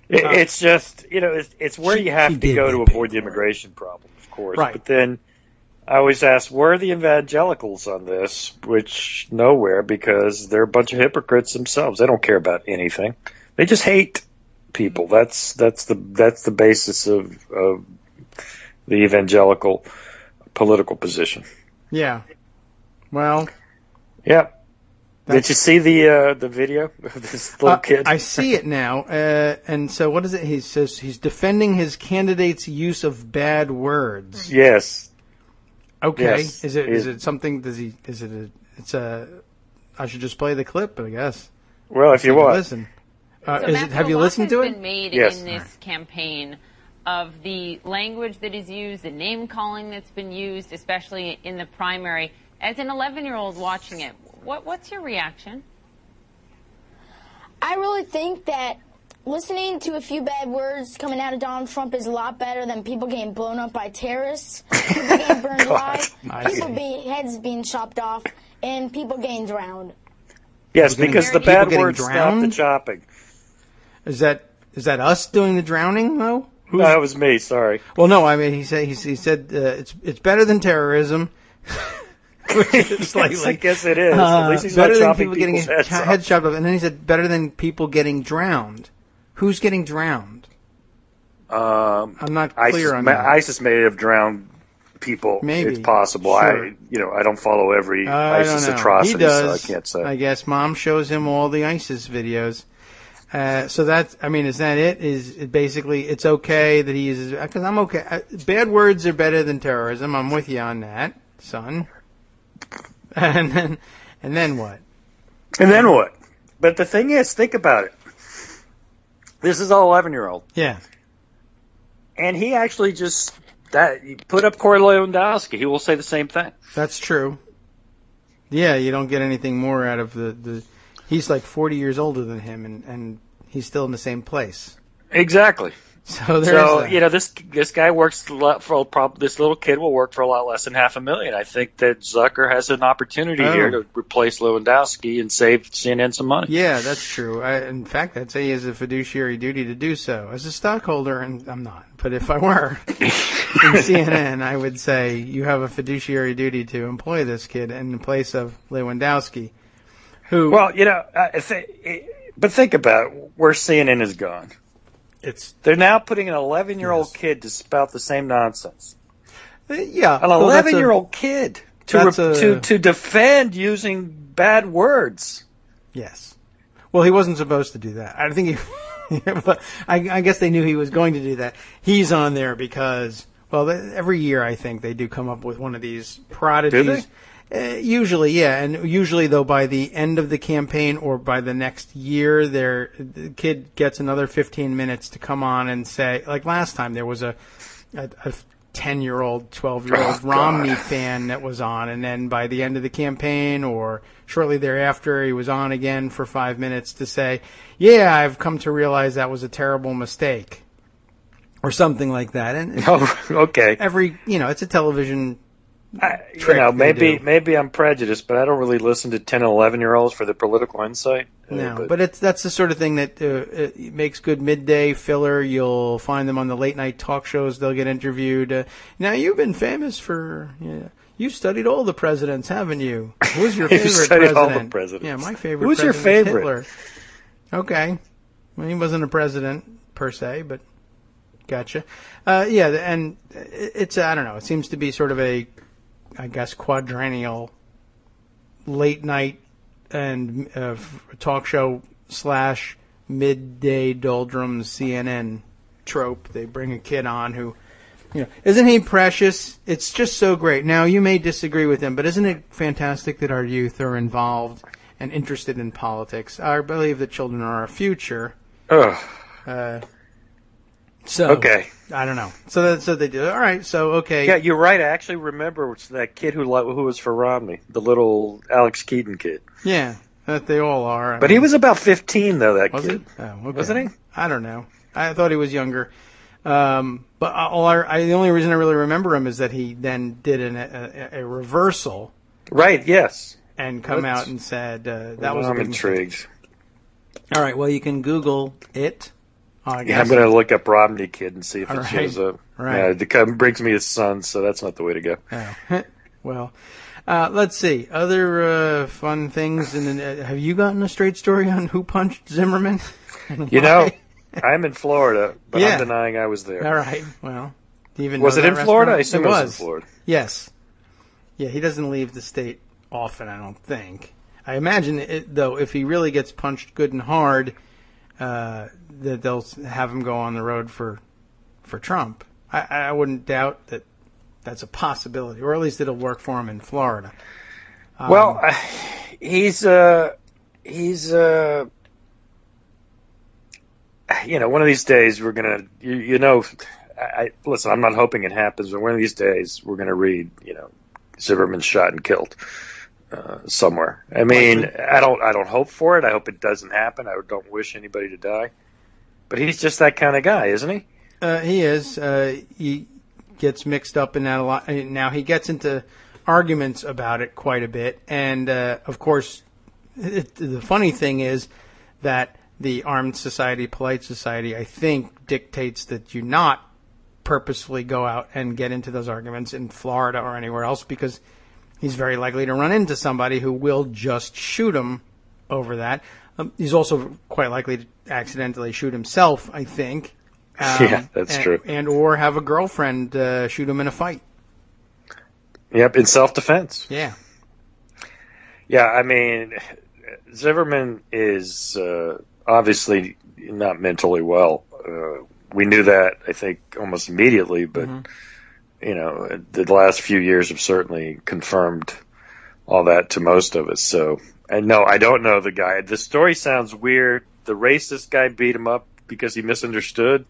It's just it's where you have to go to avoid the immigration problem, of course. Right. But then I always ask, where are the evangelicals on this? Which nowhere, because they're a bunch of hypocrites themselves. They don't care about anything. They just hate people. That's the basis of the evangelical political position. Yeah. Well. Yeah. Did you see the video of this little kid? I see it now. And so what is it? He says he's defending his candidate's use of bad words. Yes. Okay. Yes. Is it something? I should just play the clip, I guess. Well, if you want. Listen. Have you listened to it? Has been made yes. in this campaign of the language that is used, the name calling that's been used, especially in the primary. As an 11-year-old watching it, what's your reaction? I really think that listening to a few bad words coming out of Donald Trump is a lot better than people getting blown up by terrorists, people getting burned alive, heads being chopped off, and people getting drowned. Yes, because the bad words stop the drowned? chopping. Is that us doing the drowning though? No, that was me. Sorry. Well, no. I mean, he said it's better than terrorism. Slightly. I guess it is. At least he's better not than chopping people getting people's heads chopped off. And then he said better than people getting drowned. Who's getting drowned? I'm not clear on that. ISIS may have drowned people. Maybe. It's possible. Sure. I don't follow every ISIS don't know. atrocity, He does. so I can't say. I guess Mom shows him all the ISIS videos. So that's, I mean, is that it? Is it basically, it's okay that he uses, because I'm okay. Bad words are better than terrorism. I'm with you on that, son. And then what? And then what? But the thing is, think about it. This is an 11-year-old. Yeah. And he actually just you put up Corey Lewandowski. He will say the same thing. That's true. Yeah, you don't get anything more out of the he's like 40 years older than him, and he's still in the same place. Exactly. So there's that. This guy works this little kid will work for a lot less than $500,000. I think that Zucker has an opportunity here to replace Lewandowski and save CNN some money. Yeah, that's true. In fact, I'd say he has a fiduciary duty to do so. As a stockholder, and I'm not, but if I were in CNN, I would say you have a fiduciary duty to employ this kid in place of Lewandowski. Who? Well, but think about it, where CNN is gone. They're now putting an 11-year-old kid to spout the same nonsense. Yeah, an 11-year-old kid to defend using bad words. Yes. Well, he wasn't supposed to do that. I think but I guess they knew he was going to do that. He's on there because, well, every year I think they do come up with one of these prodigies. Do they? Usually, yeah, and usually though by the end of the campaign or by the next year, the kid gets another 15 minutes to come on and say, like last time there was a 10-year-old, 12-year-old Romney fan that was on, and then by the end of the campaign or shortly thereafter, he was on again for 5 minutes to say, yeah, I've come to realize that was a terrible mistake, or something like that. And okay, it's a television. Maybe I'm prejudiced, but I don't really listen to 10 and 11-year-olds for the political insight. No, but that's the sort of thing that it makes good midday filler. You'll find them on the late night talk shows. They'll get interviewed. Now, you've been famous for, you've studied all the presidents, haven't you? Who's your favorite president? All the presidents. Yeah, my favorite Who's your president is favorite? Hitler. Okay. Well, he wasn't a president per se, but gotcha. And it's, I don't know, it seems to be sort of I guess quadrennial late night and talk show / midday doldrums CNN trope. They bring a kid on who, isn't he precious? It's just so great. Now, you may disagree with him, but isn't it fantastic that our youth are involved and interested in politics? I believe that children are our future. Okay. I don't know. So they do. All right. So okay. Yeah, you're right. I actually remember that kid who was for Romney, the little Alex Keaton kid. Yeah, that they all are. But he was about 15 though. That was kid. He? Oh, okay. Wasn't he? I don't know. I thought he was younger. But the only reason I really remember him is that he then did a reversal. Right. Yes. And come out and said that was. I'm intrigued. All right. Well, you can Google it. I'm going to look up Romney kid and see if it shows up. Right. Yeah, it brings me his son, so that's not the way to go. Oh. Well, let's see. Other fun things. Have you gotten a straight story on who punched Zimmerman? I'm in Florida, but I'm denying I was there. All right. Well, do you even was know it in restaurant? Florida? I assume it was in Florida. Yes. Yeah, he doesn't leave the state often, I don't think. I imagine, though, if he really gets punched good and hard, that they'll have him go on the road for Trump. I wouldn't doubt that that's a possibility, or at least it'll work for him in Florida. Well, he's one of these days we're gonna, listen, I'm not hoping it happens, but one of these days we're gonna read, Zimmerman shot and killed. somewhere. I mean, I don't hope for it. I hope it doesn't happen. I don't wish anybody to die. But he's just that kind of guy, isn't he? He is. He gets mixed up in that a lot. Now he gets into arguments about it quite a bit, and of course, the funny thing is that the Armed Society, Polite Society, I think, dictates that you not purposefully go out and get into those arguments in Florida or anywhere else, because he's very likely to run into somebody who will just shoot him over that. He's also quite likely to accidentally shoot himself, I think. Yeah, that's true. And or have a girlfriend shoot him in a fight. Yep, in self-defense. Yeah. Yeah, I mean, Zimmerman is obviously not mentally well. We knew that, I think, almost immediately, but, you know, the last few years have certainly confirmed all that to most of us. So, and no, I don't know the guy. The story sounds weird. The racist guy beat him up because he misunderstood.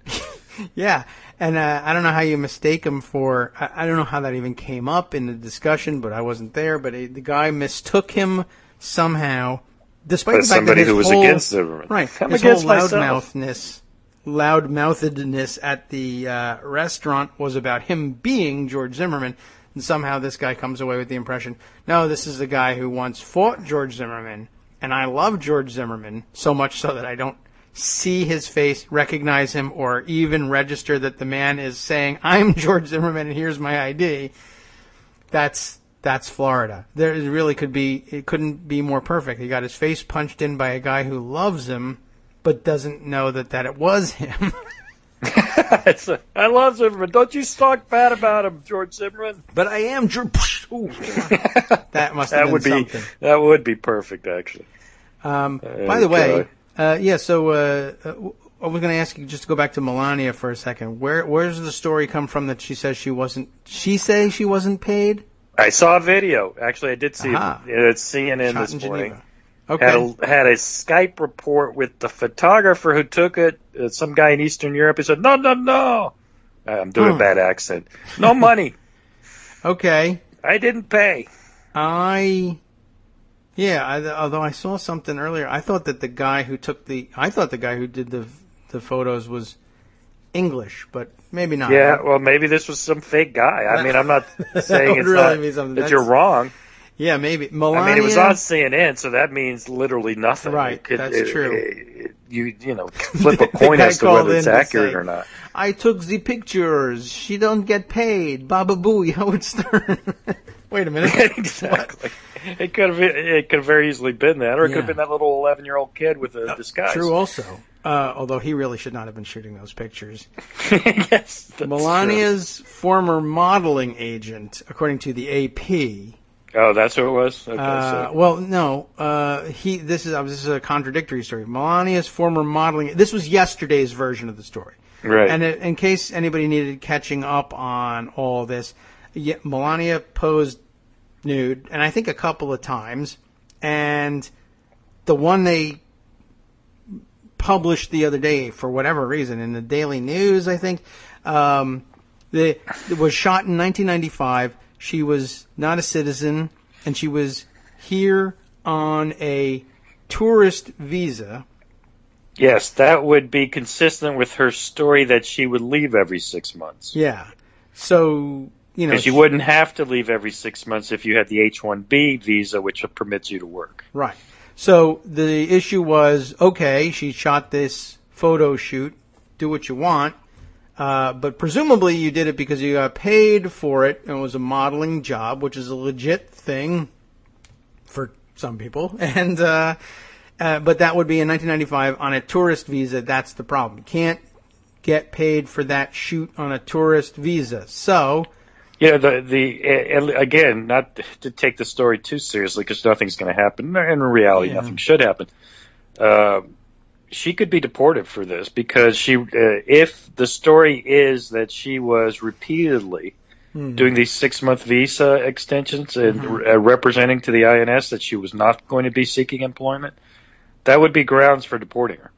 Yeah, and I don't know how you mistake him for... I don't know how that even came up in the discussion, but I wasn't there. But the guy mistook him somehow, despite the fact somebody that his who was whole, against Zimmerman. Right, I'm his whole against myself. loudmouthedness at the restaurant was about him being George Zimmerman, and somehow this guy comes away with the impression, no, this is the guy who once fought George Zimmerman, and I love George Zimmerman so much so that I don't see his face, recognize him, or even register that the man is saying, I'm George Zimmerman and here's my ID. That's Florida. There really it couldn't be more perfect. He got his face punched in by a guy who loves him, but doesn't know that it was him. I love Zimmerman. Don't you talk bad about him, George Zimmerman. But I am George. Ooh, that must have been something. That would be perfect, actually. By the way, so I was going to ask you just to go back to Melania for a second. Where's the story come from that she says she wasn't? She say she wasn't paid? I saw a video. Actually, I did see it. It's CNN Shot this in morning. Geneva. Okay. Had a Skype report with the photographer who took it. Some guy in Eastern Europe. He said, "No, no, no." I'm doing a bad accent. No money. Okay. I didn't pay. although I saw something earlier, I thought that the guy who did the photos was English, but maybe not. Yeah, well, maybe this was some fake guy. I mean, I'm not saying it's really not, that you're wrong. Yeah, maybe. Melania, I mean, it was on CNN, so that means literally nothing. Right, that's true. You flip a coin as to whether it's accurate or not. I took the pictures. She don't get paid. Baba Booey, Howard Stern. Wait a minute. Exactly. It could have very easily been that, or it could have been that little 11-year-old kid with a disguise. True, also. Although he really should not have been shooting those pictures. Yes, that's Melania's former modeling agent, according to the AP. Oh, that's who it was? Okay, well, no. This is a contradictory story. Melania's former modeling... This was yesterday's version of the story. Right. And in case anybody needed catching up on all this, Melania posed nude, and I think a couple of times. And the one they published the other day, for whatever reason, in the Daily News, I think, it was shot in 1995. She was not a citizen, and she was here on a tourist visa. Yes, that would be consistent with her story that she would leave every 6 months. Yeah. So, because you wouldn't have to leave every 6 months if you had the H-1B visa, which permits you to work. Right. So the issue was, okay, she shot this photo shoot, do what you want. But presumably you did it because you got paid for it, and it was a modeling job, which is a legit thing for some people. And but that would be in 1995 on a tourist visa. That's the problem. You can't get paid for that shoot on a tourist visa. So, again, not to take the story too seriously, because nothing's going to happen. In reality, nothing should happen. She could be deported for this because if the story is that she was repeatedly doing these 6-month visa extensions and representing to the INS that she was not going to be seeking employment, that would be grounds for deporting her,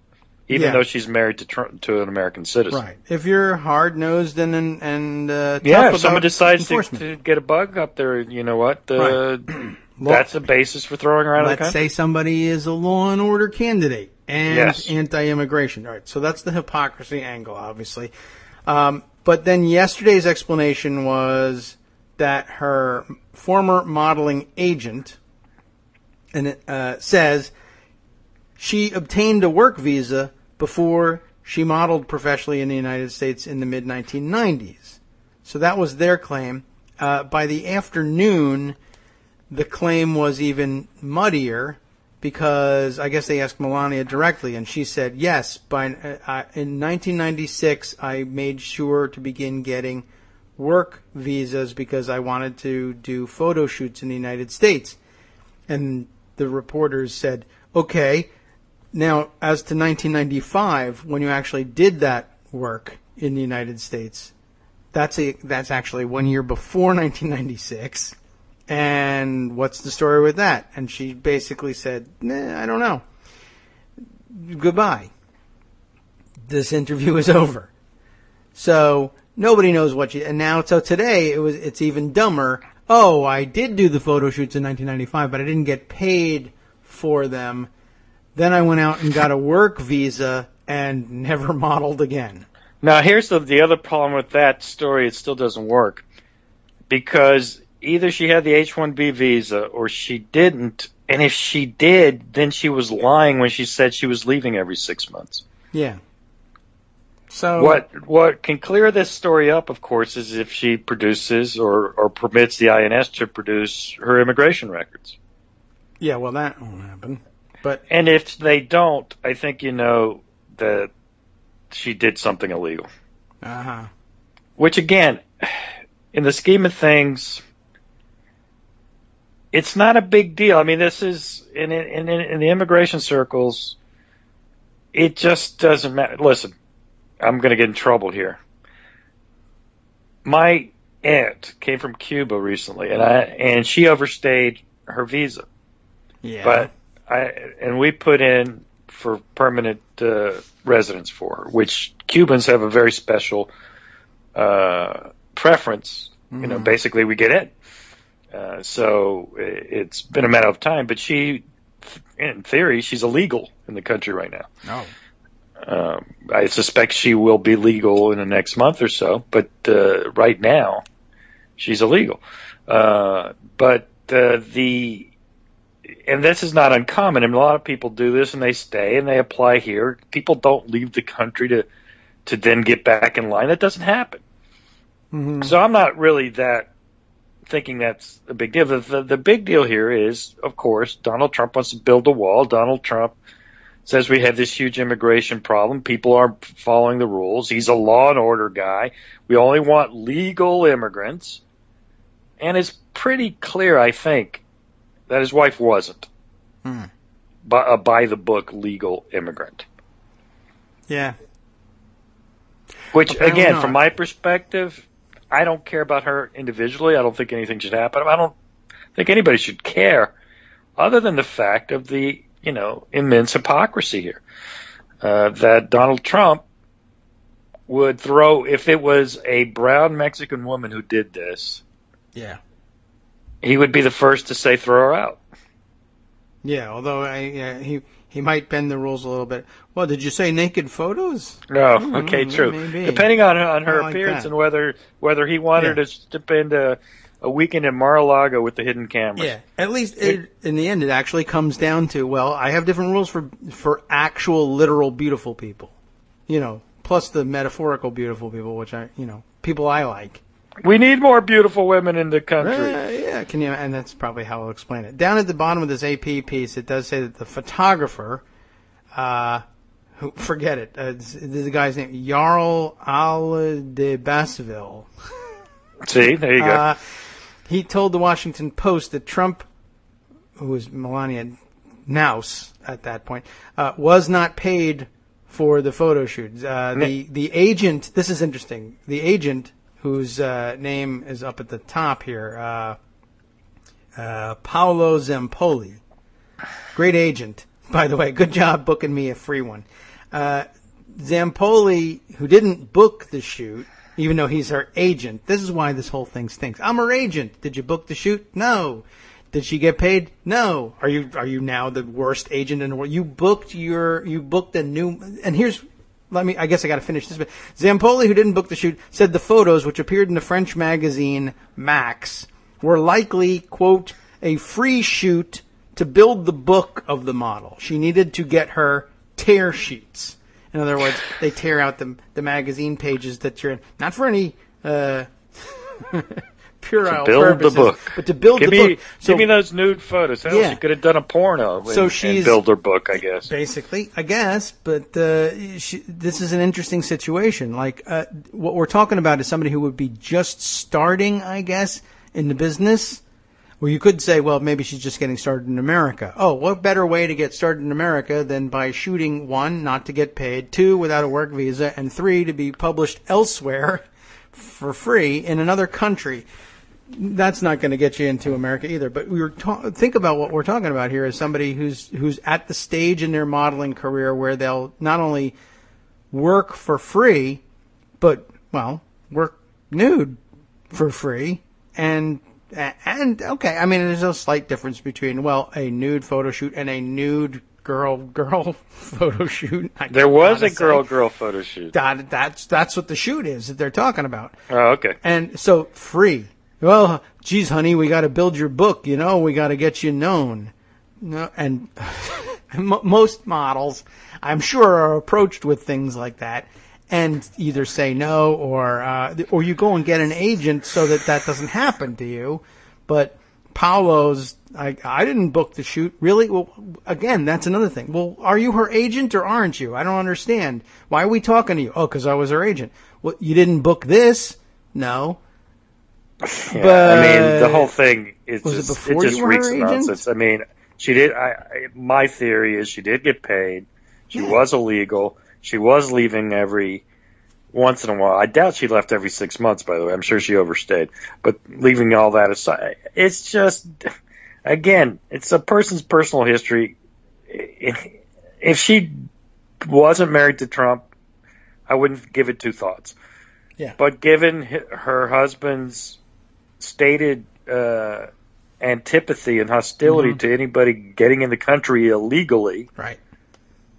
even though she's married to an American citizen. Right. If you're hard-nosed and tough if someone about decides enforcement. to get a bug up there, you know what? that's a basis for throwing her out of the Let's country. say somebody is a law and order candidate and Yes. anti-immigration. All right, so that's the hypocrisy angle, obviously. But then yesterday's explanation was that her former modeling agent says she obtained a work visa before she modeled professionally in the United States in the mid-1990s. So that was their claim. By the afternoon, the claim was even muddier because I guess they asked Melania directly, and she said, yes, in 1996, I made sure to begin getting work visas because I wanted to do photo shoots in the United States. And the reporters said, okay, now as to 1995, when you actually did that work in the United States, that's actually 1 year before 1996. And what's the story with that? And she basically said, I don't know. Goodbye. This interview is over. So nobody knows what she... And now, so today, it's even dumber. Oh, I did do the photo shoots in 1995, but I didn't get paid for them. Then I went out and got a work visa and never modeled again. Now, here's the other problem with that story. It still doesn't work. Because either she had the H-1B visa or she didn't. And if she did, then she was lying when she said she was leaving every 6 months. Yeah. So what can clear this story up, of course, is if she produces or permits the INS to produce her immigration records. Yeah, well, that won't happen. And if they don't, I think you know that she did something illegal. Uh-huh. Which, again, in the scheme of things, it's not a big deal. I mean, this is, in the immigration circles, it just doesn't matter. Listen, I'm going to get in trouble here. My aunt came from Cuba recently, and she overstayed her visa. Yeah. But we put in for permanent residence for her, which Cubans have a very special preference. Mm-hmm. You know, basically we get in. So it's been a matter of time, but she, in theory, she's illegal in the country right now. Oh. I suspect she will be legal in the next month or so, but right now she's illegal. And this is not uncommon. I mean, a lot of people do this and they stay and they apply here. People don't leave the country to then get back in line. That doesn't happen. Mm-hmm. So I'm not really thinking that's a big deal. The big deal here is, of course, Donald Trump wants to build a wall. Donald Trump says we have this huge immigration problem. People aren't following the rules. He's a law and order guy. We only want legal immigrants. And it's pretty clear, I think, that his wife wasn't a by-the-book legal immigrant. Yeah. Which, again, from my perspective, I don't care about her individually. I don't think anything should happen. I don't think anybody should care, other than the fact of the, immense hypocrisy here. That Donald Trump would throw, if it was a brown Mexican woman who did this, yeah, he would be the first to say throw her out. Yeah, although he might bend the rules a little bit. Well, did you say naked photos? No, okay, true. Maybe. Depending on her like appearance that. and whether he wanted to spend a weekend in Mar-a-Lago with the hidden cameras. Yeah, at least in the end, it actually comes down to, well, I have different rules for actual, literal, beautiful people, plus the metaphorical beautiful people, which people I like. We need more beautiful women in the country. Yeah, and that's probably how I'll explain it. Down at the bottom of this AP piece, it does say that the photographer, forget it, the guy's name, Jarl Al de Basseville. See, there you go. He told the Washington Post that Trump, who was Melania Naus at that point, was not paid for the photo shoots. The agent, this is interesting, the agent, whose name is up at the top here, Paolo Zampoli. Great agent, by the way. Good job booking me a free one. Zampoli, who didn't book the shoot, even though he's her agent. This is why this whole thing stinks. I'm her agent. Did you book the shoot? No. Did she get paid? No. Are you now the worst agent in the world? You booked a new, and here's, I guess I got to finish this bit. Zampoli, who didn't book the shoot, said the photos, which appeared in the French magazine Max, were likely, quote, a free shoot to build the book of the model. She needed to get her tear sheets. In other words, they tear out the magazine pages that you're in. Not for any puerile purposes, the book. but to build the book. So, give me those nude photos. Hell, she could have done a porno and build her book, I guess. Basically, I guess. But this is an interesting situation. Like, what we're talking about is somebody who would be just starting, I guess, in the business. Well, you could say, well, maybe she's just getting started in America. Oh, what better way to get started in America than by shooting, 1, not to get paid, 2, without a work visa, and 3, to be published elsewhere for free in another country. That's not going to get you into America either. But think about what we're talking about here as somebody who's at the stage in their modeling career where they'll not only work for free, but, well, work nude for free. And okay, I mean, there's a slight difference between, well, a nude photo shoot and a nude girl photo shoot. There was a girl photo shoot. That's what the shoot is that they're talking about. Oh, okay. And so free. Well, geez, honey, we got to build your book. We got to get you known. No, and most models, I'm sure, are approached with things like that, and either say no or you go and get an agent so that doesn't happen to you. But Paolo's, I didn't book the shoot. Really? Well, again, that's another thing. Well, are you her agent or aren't you? I don't understand. Why are we talking to you? Oh, because I was her agent. Well, you didn't book this? No. Yeah, but, I mean, the whole thing is just reeks of nonsense. I mean, she did. My theory is she did get paid. She was illegal. She was leaving every once in a while. I doubt she left every 6 months, by the way. I'm sure she overstayed. But leaving all that aside, it's just, again, it's a person's personal history. If she wasn't married to Trump, I wouldn't give it 2 thoughts. Yeah. But given her husband's stated antipathy and hostility to anybody getting in the country illegally, right,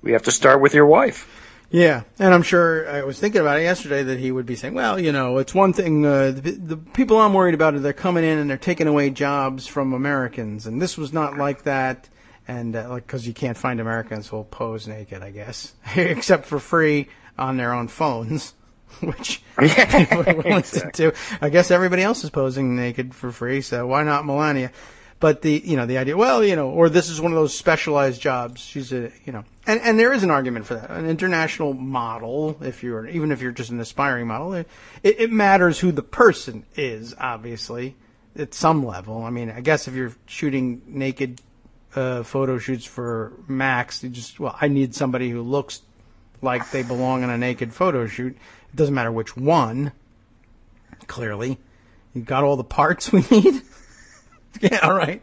we have to start with your wife. Yeah, and I'm sure, I was thinking about it yesterday, that he would be saying, well, it's one thing, the people I'm worried about are they're coming in and they're taking away jobs from Americans, and this was not like that, and because you can't find Americans who will pose naked, I guess, except for free on their own phones. Which people are willing to do. I guess everybody else is posing naked for free, so why not Melania? But the idea, well, or this is one of those specialized jobs. She's and there is an argument for that. An international model, even if you're just an aspiring model, it matters who the person is, obviously, at some level. I mean, I guess if you're shooting naked photo shoots for Max, I need somebody who looks like they belong in a naked photo shoot. It doesn't matter which one, clearly. You got all the parts we need? Yeah, all right.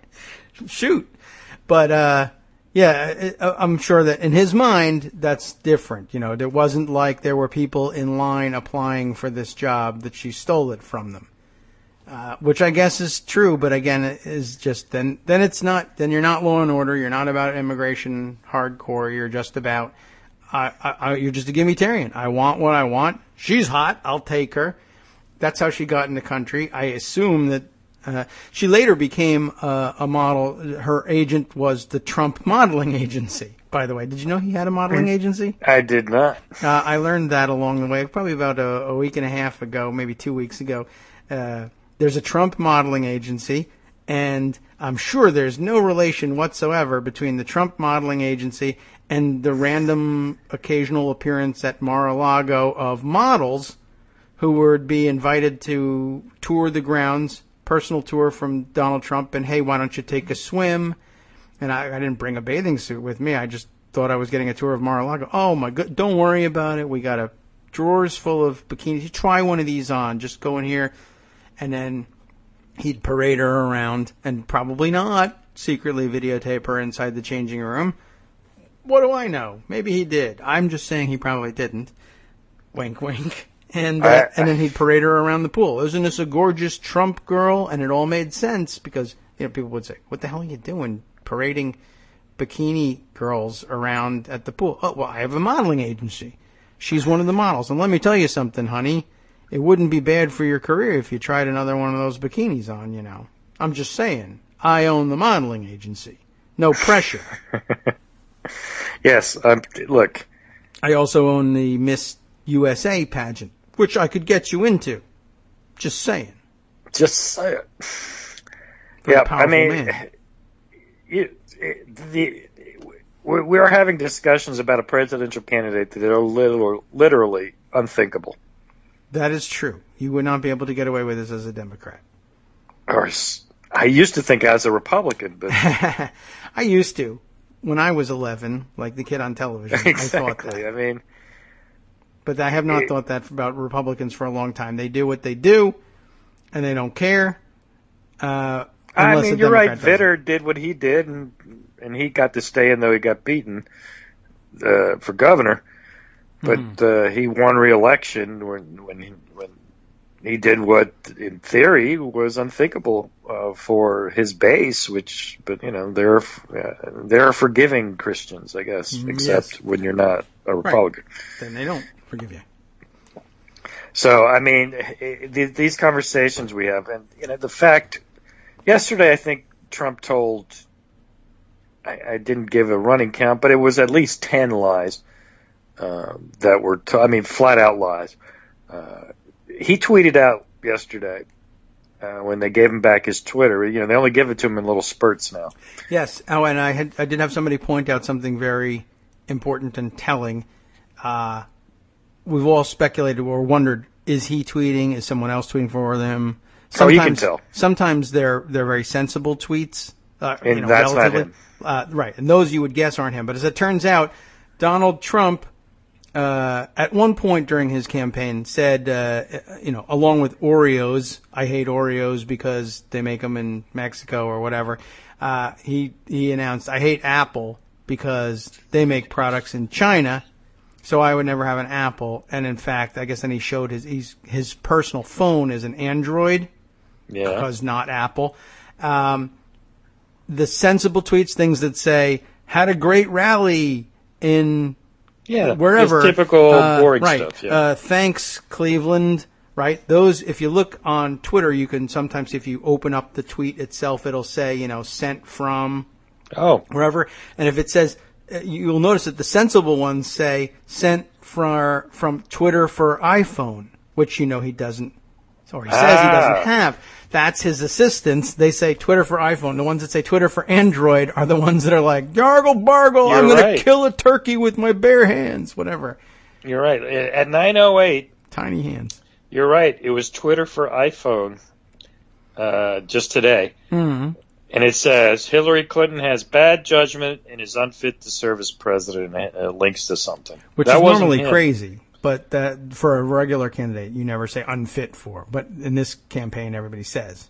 Shoot. But, I'm sure that in his mind, that's different. There wasn't like there were people in line applying for this job that she stole it from them. Which I guess is true, but again, it is just, then it's not, then you're not Law and Order, you're not about immigration hardcore, you're just about, you're just a gimmitarian. I want what I want. She's hot. I'll take her. That's how she got in the country. I assume that she later became a model. Her agent was the Trump modeling agency, by the way. Did you know he had a modeling agency? I did not. I learned that along the way, probably about a week and a half ago, maybe 2 weeks ago. There's a Trump modeling agency, and I'm sure there's no relation whatsoever between the Trump modeling agency and the random occasional appearance at Mar-a-Lago of models who would be invited to tour the grounds, personal tour from Donald Trump, and, hey, why don't you take a swim? And I didn't bring a bathing suit with me. I just thought I was getting a tour of Mar-a-Lago. Oh, my God, don't worry about it. We got drawers full of bikinis. You try one of these on. Just go in here. And then he'd parade her around and probably not secretly videotape her inside the changing room. What do I know? Maybe he did. I'm just saying he probably didn't. Wink, wink. And then he'd parade her around the pool. Isn't this a gorgeous Trump girl? And it all made sense because people would say, "What the hell are you doing, parading bikini girls around at the pool?" Oh, well, I have a modeling agency. She's one of the models, and let me tell you something, honey. It wouldn't be bad for your career if you tried another one of those bikinis on. I'm just saying. I own the modeling agency. No pressure. Yes. Look. I also own the Miss USA pageant, which I could get you into. Just saying. Just say it. Very Yeah, powerful man. We're having discussions about a presidential candidate that are literally unthinkable. That is true. You would not be able to get away with this as a Democrat. Or I used to think as a Republican, but I used to. When I was 11, like the kid on television, exactly. I thought that. But I have not thought that about Republicans for a long time. They do what they do, and they don't care. You're right. Vitter did what he did, and he got to stay in, though he got beaten for governor. But he won re-election when he did what, in theory, was unthinkable for his base. But they're forgiving Christians, I guess, except when you're not a Republican. Right. Then they don't forgive you. So these conversations we have, and the fact. Yesterday, I think Trump told. I didn't give a running count, but it was at least 10 lies that were, flat out lies. He tweeted out yesterday when they gave him back his Twitter. They only give it to him in little spurts now. Yes. Oh, and I did have somebody point out something very important and telling. We've all speculated or wondered: is he tweeting? Is someone else tweeting for them? You can tell. Sometimes they're very sensible tweets. And that's relatively. not him. Right, and those you would guess aren't him. But as it turns out, Donald Trump, at one point during his campaign, said, along with Oreos, I hate Oreos because they make them in Mexico or whatever. He announced, I hate Apple because they make products in China. So I would never have an Apple. And in fact, I guess then he showed his personal phone is an Android. Yeah. Because not Apple. The sensible tweets, things that say, had a great rally in wherever. Typical boring stuff. Yeah. Thanks, Cleveland. Right? Those, if you look on Twitter, you can sometimes, if you open up the tweet itself, it'll say, sent from wherever. And if it says, you'll notice that the sensible ones say sent from Twitter for iPhone, which he doesn't, or he says he doesn't have. That's his assistants. They say Twitter for iPhone. The ones that say Twitter for Android are the ones that are like, Gargle Bargle, I'm going to kill a turkey with my bare hands, whatever. You're right. At 9:08. Tiny hands. You're right. It was Twitter for iPhone just today. Mm-hmm. And it says, Hillary Clinton has bad judgment and is unfit to serve as president. Links to something. Which is normally crazy. But for a regular candidate, you never say unfit for. But in this campaign, everybody says.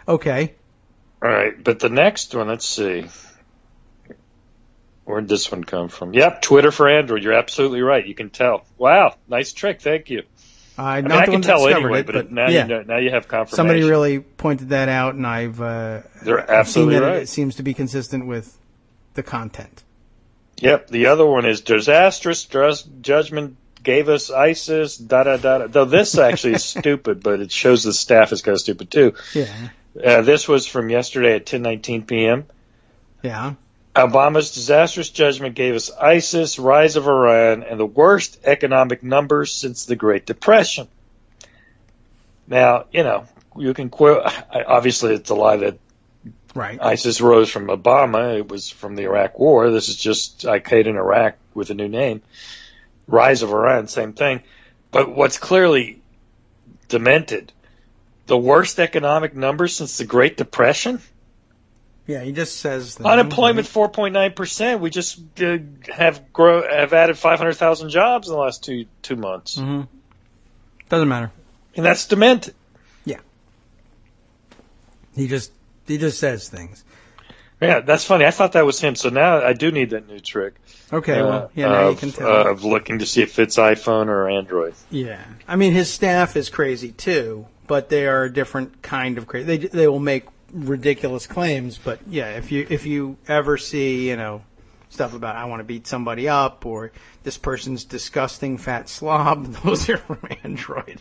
Okay. All right. But the next one, let's see. Where'd this one come from? Yep, Twitter for Android. You're absolutely right. You can tell. Wow. Nice trick. Thank you. I can tell anyway, but now you have confirmation. Somebody really pointed that out, and I've They're absolutely seen that right. It seems to be consistent with the content. Yep. The other one is disastrous judgment gave us ISIS, da-da-da-da. Though this actually is stupid, but it shows the staff is kind of stupid, too. Yeah. This was from yesterday at 10:19 p.m. Yeah. Obama's disastrous judgment gave us ISIS, rise of Iran, and the worst economic numbers since the Great Depression. Now, you can quote, obviously it's a lie that ISIS rose from Obama. It was from the Iraq War. This is just Al-Qaeda in Iraq with a new name. Rise of Iran, same thing. But what's clearly demented, the worst economic numbers since the Great Depression? Yeah, he just says unemployment 4.9%. We just have added 500,000 jobs in the last two months. Mm-hmm. Doesn't matter. And that's demented. Yeah. He just says things. Yeah, that's funny. I thought that was him. So now I do need that new trick. Okay, now you can tell. Of looking to see if it's iPhone or Android. Yeah. I mean, his staff is crazy too, but they are a different kind of crazy. They will make ridiculous claims. But yeah, if you ever see stuff about I want to beat somebody up or this person's disgusting fat slob, those are from Android.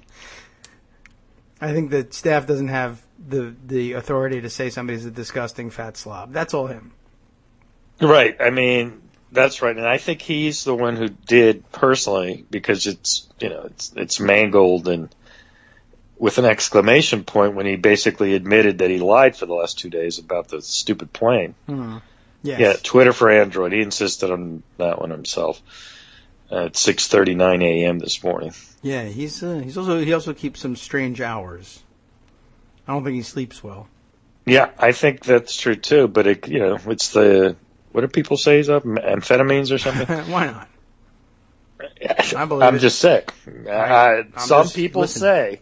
I think the staff doesn't have the authority to say somebody's a disgusting fat slob. That's all him. Right. I mean, that's right. And I think he's the one who did personally, because it's mangled and with an exclamation point when he basically admitted that he lied for the last 2 days about the stupid plane. Yes. Yeah, Twitter for Android. He insisted on that one himself at 6:39 a.m. this morning. Yeah, he also keeps some strange hours. I don't think he sleeps well. Yeah, I think that's true too. But it's the what do people say he's up? Amphetamines or something? Why not? I believe I'm just sick. Some people say.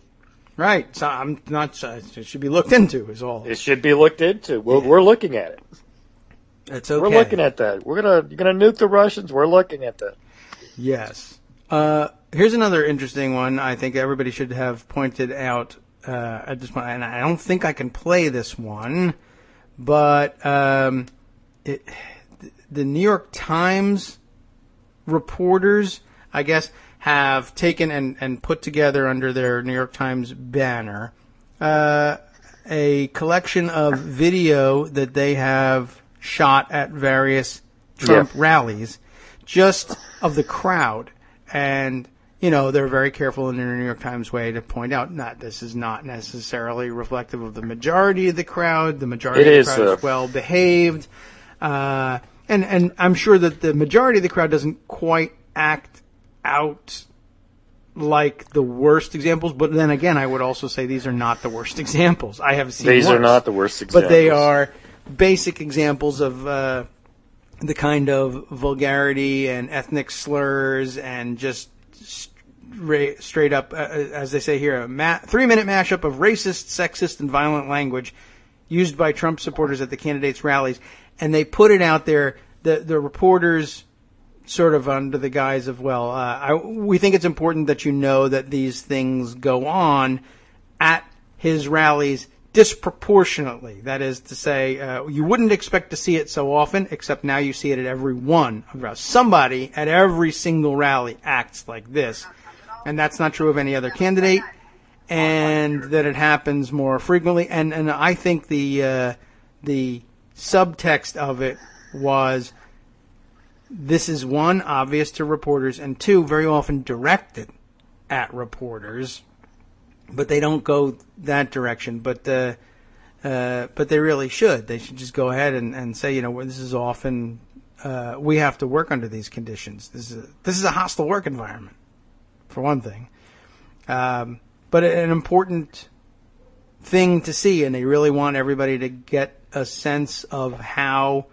Right. So I'm not. It should be looked into. Is all. It should be looked into. We're looking at it. It's okay. We're looking at that. You're gonna nuke the Russians. We're looking at that. Yes. Here's another interesting one. I think everybody should have pointed out at this point, and I don't think I can play this one, but the New York Times reporters, I guess, have taken and put together under their New York Times banner a collection of video that they have shot at various Trump rallies, just of the crowd. And, they're very careful in their New York Times way to point out this is not necessarily reflective of the majority of the crowd. The majority of the crowd is well behaved. And I'm sure that the majority of the crowd doesn't quite act out like the worst examples, but then again, I would also say these are not the worst examples. I have seen these worse, are not the worst examples, but they are basic examples of the kind of vulgarity and ethnic slurs and just straight up, as they say here, a 3-minute mashup of racist, sexist, and violent language used by Trump supporters at the candidates' rallies, and they put it out there. The reporters, sort of under the guise of, we think it's important that you know that these things go on at his rallies disproportionately. That is to say, you wouldn't expect to see it so often, except now you see it at every one. Somebody at every single rally acts like this. And that's not true of any other candidate, and that it happens more frequently. And I think the subtext of it was, this is one, obvious to reporters, and two, very often directed at reporters, but they don't go that direction. But they really should. They should just go ahead and say, this is often we have to work under these conditions. This is a hostile work environment, for one thing. But an important thing to see, and they really want everybody to get a sense of how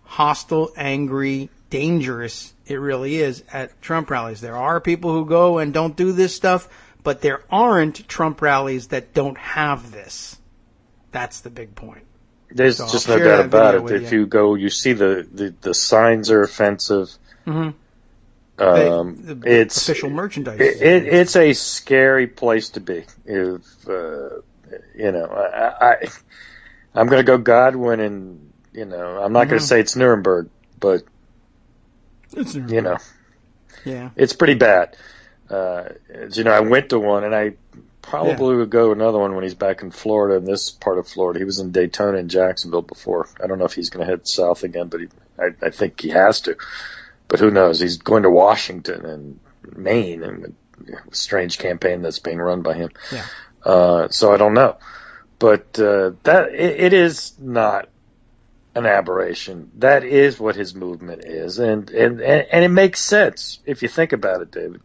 hostile, angry, dangerous it really is at Trump rallies. There are people who go and don't do this stuff, but there aren't Trump rallies that don't have this. That's the big point. There's just no doubt about it. If you go, you see the signs are offensive. Mm-hmm. It's official merchandise. It's a scary place to be. If I'm going to go Godwin, and I'm not going to say it's Nuremberg, but it's Nuremberg. Yeah, it's pretty bad. I went to one, and I probably would go to another one when he's back in Florida, in this part of Florida. He was in Daytona and Jacksonville before. I don't know if he's going to head south again, but I think he has to. But who knows? He's going to Washington and Maine, and a strange campaign that's being run by him. Yeah. So I don't know. But it is not an aberration. That is what his movement is. And it makes sense if you think about it, David.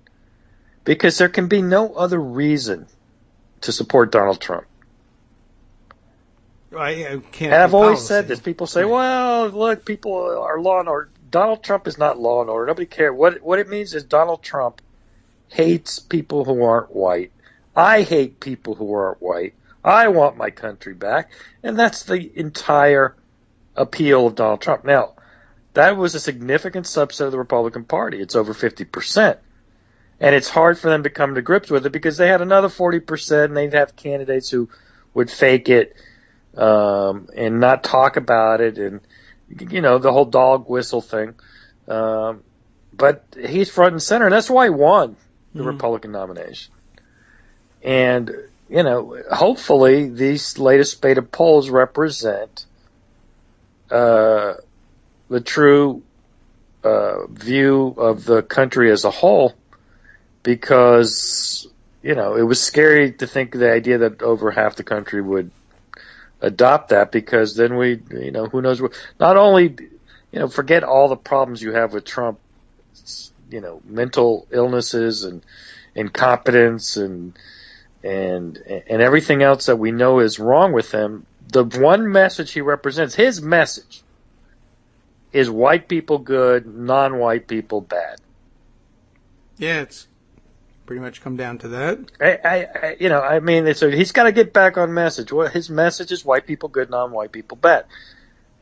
Because there can be no other reason to support Donald Trump. I can't. And I've always said this. People say, well, look, people are law and order. Donald Trump is not law and order. Nobody cares. What it means is Donald Trump hates people who aren't white. I hate people who aren't white. I want my country back. And that's the entire appeal of Donald Trump. Now, that was a significant subset of the Republican Party. It's over 50%. And it's hard for them to come to grips with it because they had another 40%, and they'd have candidates who would fake it, and not talk about it, and the whole dog whistle thing. But he's front and center, and that's why he won the Republican nomination. And hopefully these latest spate of polls represent the true view of the country as a whole, because it was scary to think of the idea that over half the country would adopt that, because then who knows what, not only forget all the problems you have with Trump, mental illnesses and incompetence and everything else that we know is wrong with him. The one message he represents, his message, is white people good, non-white people bad. Yeah, it's pretty much come down to that. So he's got to get back on message. Well, his message is white people good, non-white people bad.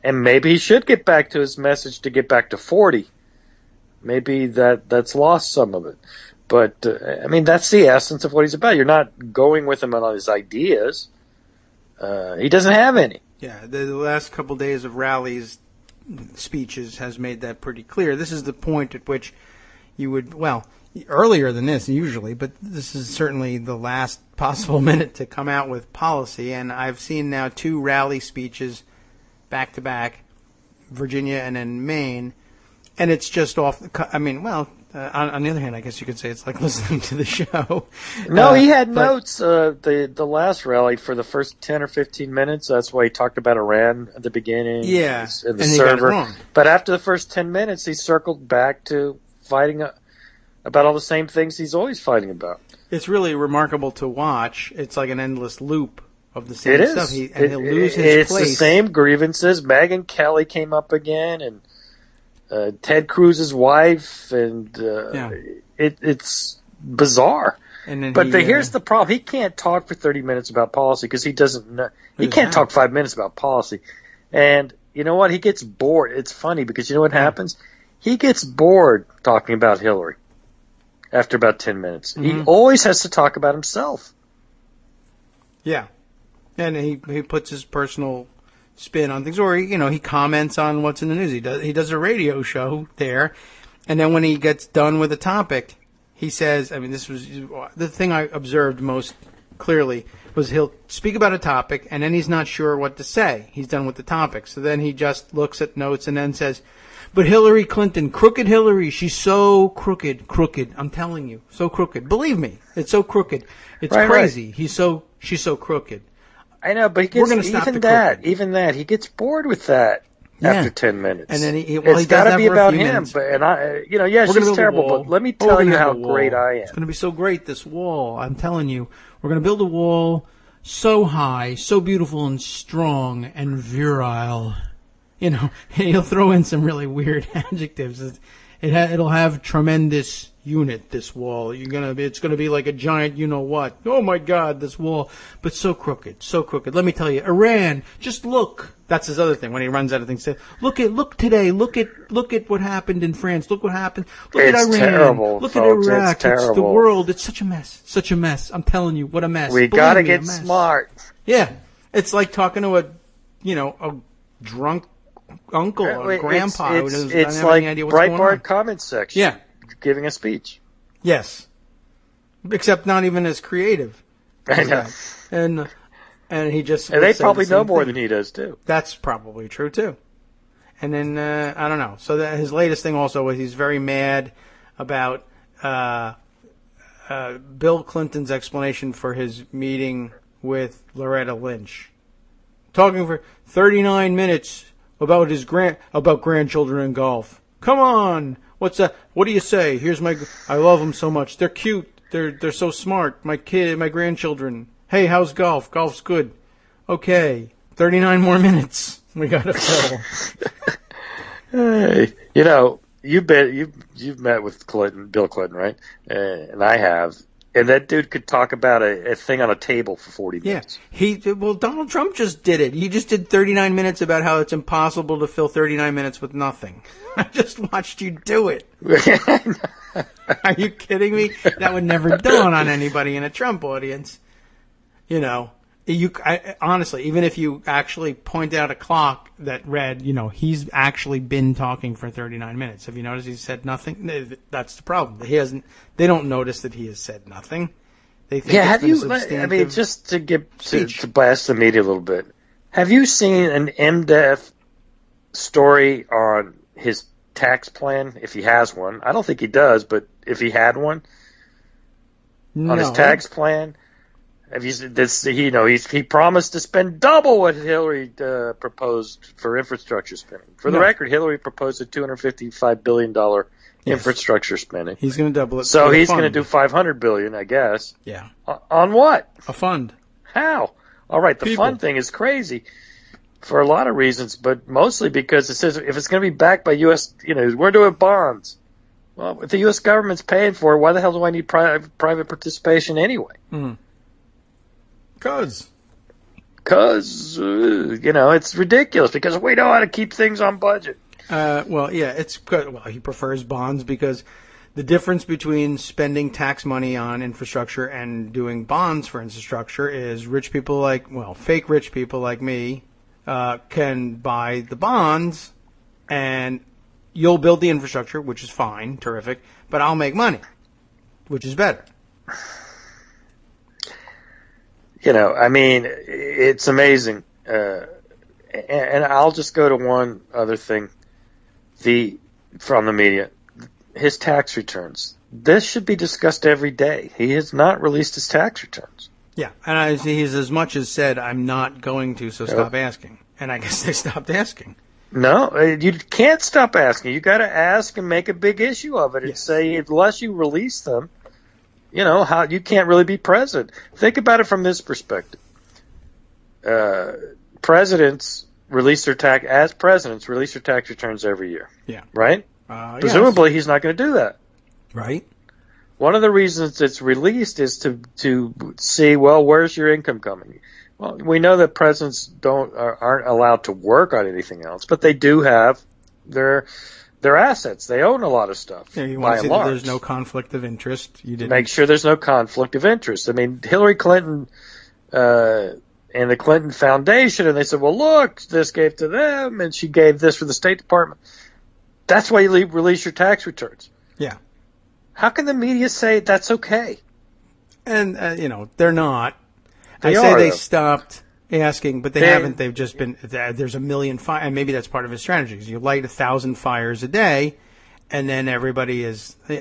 And maybe he should get back to his message to get back to 40. Maybe that's lost some of it. But, that's the essence of what he's about. You're not going with him on his ideas. He doesn't have any. Yeah, the last couple days of rallies, speeches has made that pretty clear. This is the point at which you would, earlier than this usually, but this is certainly the last possible minute to come out with policy. And I've seen now 2 rally speeches back to back, Virginia and then Maine, and it's just off the on the other hand, I guess you could say it's like listening to the show. No, he had notes. The last rally for the first 10 or 15 minutes. That's why he talked about Iran at the beginning. Yeah, and the and server. he got it wrong. But after the first 10 minutes, he circled back to fighting about all the same things he's always fighting about. It's really remarkable to watch. It's like an endless loop of the same stuff. He'll lose his it's place. It's the same grievances. Megyn Kelly came up again, and Ted Cruz's wife, and it's bizarre. But here's the problem: he can't talk for 30 minutes about policy because he doesn't know. He can't talk 5 minutes about policy, and you know what? He gets bored. It's funny because you know what happens? He gets bored talking about Hillary after about 10 minutes. He always has to talk about himself. Yeah, and he puts his personal spin on things, or he comments on what's in the news. He does a radio show there, and then when he gets done with a topic, he says, this was the thing I observed most clearly, was he'll speak about a topic and then he's not sure what to say. He's done with the topic, so then he just looks at notes and then says, but Hillary Clinton, crooked Hillary, she's so crooked, I'm telling you, so crooked. Believe me, it's so crooked. It's crazy. Right. She's so crooked. I know, but he gets even that he gets bored with that after 10 minutes. And then it's got to be about him. But she's terrible. But let me tell you how great I am. It's going to be so great, this wall. I'm telling you, we're going to build a wall so high, so beautiful and strong and virile. He'll throw in some really weird adjectives. It'll have tremendous unit, this wall. It's gonna be like a giant you-know-what. Oh, my God, this wall. But so crooked. Let me tell you, Iran, just look. That's his other thing when he runs out of things. Look today. Look at what happened in France. Look what happened. Look at Iran. Terrible, look folks. at Iraq. It's terrible. It's the world. It's such a mess. I'm telling you, what a mess. We got to get smart. Yeah. It's like talking to a drunk uncle or grandpa who doesn't have any idea what's going on. Breitbart comment section. Yeah. Giving a speech. Yes. Except not even as creative. I know. And he just... And they probably know more than he does, too. That's probably true, too. And then, I don't know. So his latest thing also was he's very mad about Bill Clinton's explanation for his meeting with Loretta Lynch. Talking for 39 minutes about about grandchildren and golf. Come on! What's that? What do you say? I love them so much. They're cute. They're so smart. My grandchildren. Hey, how's golf? Golf's good. Okay, 39 more minutes. We gotta fill. Hey, you've met with Bill Clinton, right? And I have. And that dude could talk about a thing on a table for 40 minutes. Yeah. Donald Trump just did it. He just did 39 minutes about how it's impossible to fill 39 minutes with nothing. I just watched you do it. Are you kidding me? That would never dawn on anybody in a Trump audience. Honestly, even if you actually point out a clock that read, he's actually been talking for 39 minutes. Have you noticed he said nothing? That's the problem. They don't notice that he has said nothing. They think have been you? substantive I mean, just to to blast the media a little bit. Have you seen an in-depth story on his tax plan, if he has one? I don't think he does, but if he had one on his tax plan. Have you this? He promised to spend double what Hillary proposed for infrastructure spending. For the record, Hillary proposed a $255 billion infrastructure spending. He's going to double it. So he's going to do $500 billion, I guess. Yeah. On what? A fund. How? All right, the fund thing is crazy for a lot of reasons, but mostly because it says if it's going to be backed by U.S., we're doing bonds. Well, if the U.S. government's paying for it, why the hell do I need private participation anyway? Mm-hmm. It's ridiculous because we know how to keep things on budget. It's good. Well, he prefers bonds because the difference between spending tax money on infrastructure and doing bonds for infrastructure is fake rich people like me can buy the bonds and you'll build the infrastructure, which is fine, terrific, but I'll make money, which is better. It's amazing. And I'll just go to one other thing. From the media, his tax returns. This should be discussed every day. He has not released his tax returns. Yeah, and he's as much as said, I'm not going to, so stop asking. And I guess they stopped asking. No, you can't stop asking. You got to ask and make a big issue of it and say, unless you release them, how you can't really be president. Think about it from this perspective. Presidents release their tax returns every year. Yeah. Right? Presumably he's not going to do that. Right. One of the reasons it's released is to see, well, where's your income coming? Well, we know that presidents aren't allowed to work on anything else, but they do have their assets. They own a lot of stuff. Yeah, you want to see that there's no conflict of interest. Make sure there's no conflict of interest. I mean, Hillary Clinton and the Clinton Foundation, and they said, well, look, this gave to them, and she gave this for the State Department. That's why you release your tax returns. Yeah. How can the media say that's okay? And, they're not. They stopped asking, but they haven't. They've just been, there's a million fires, and maybe that's part of his strategy. You light 1,000 fires a day, and then everybody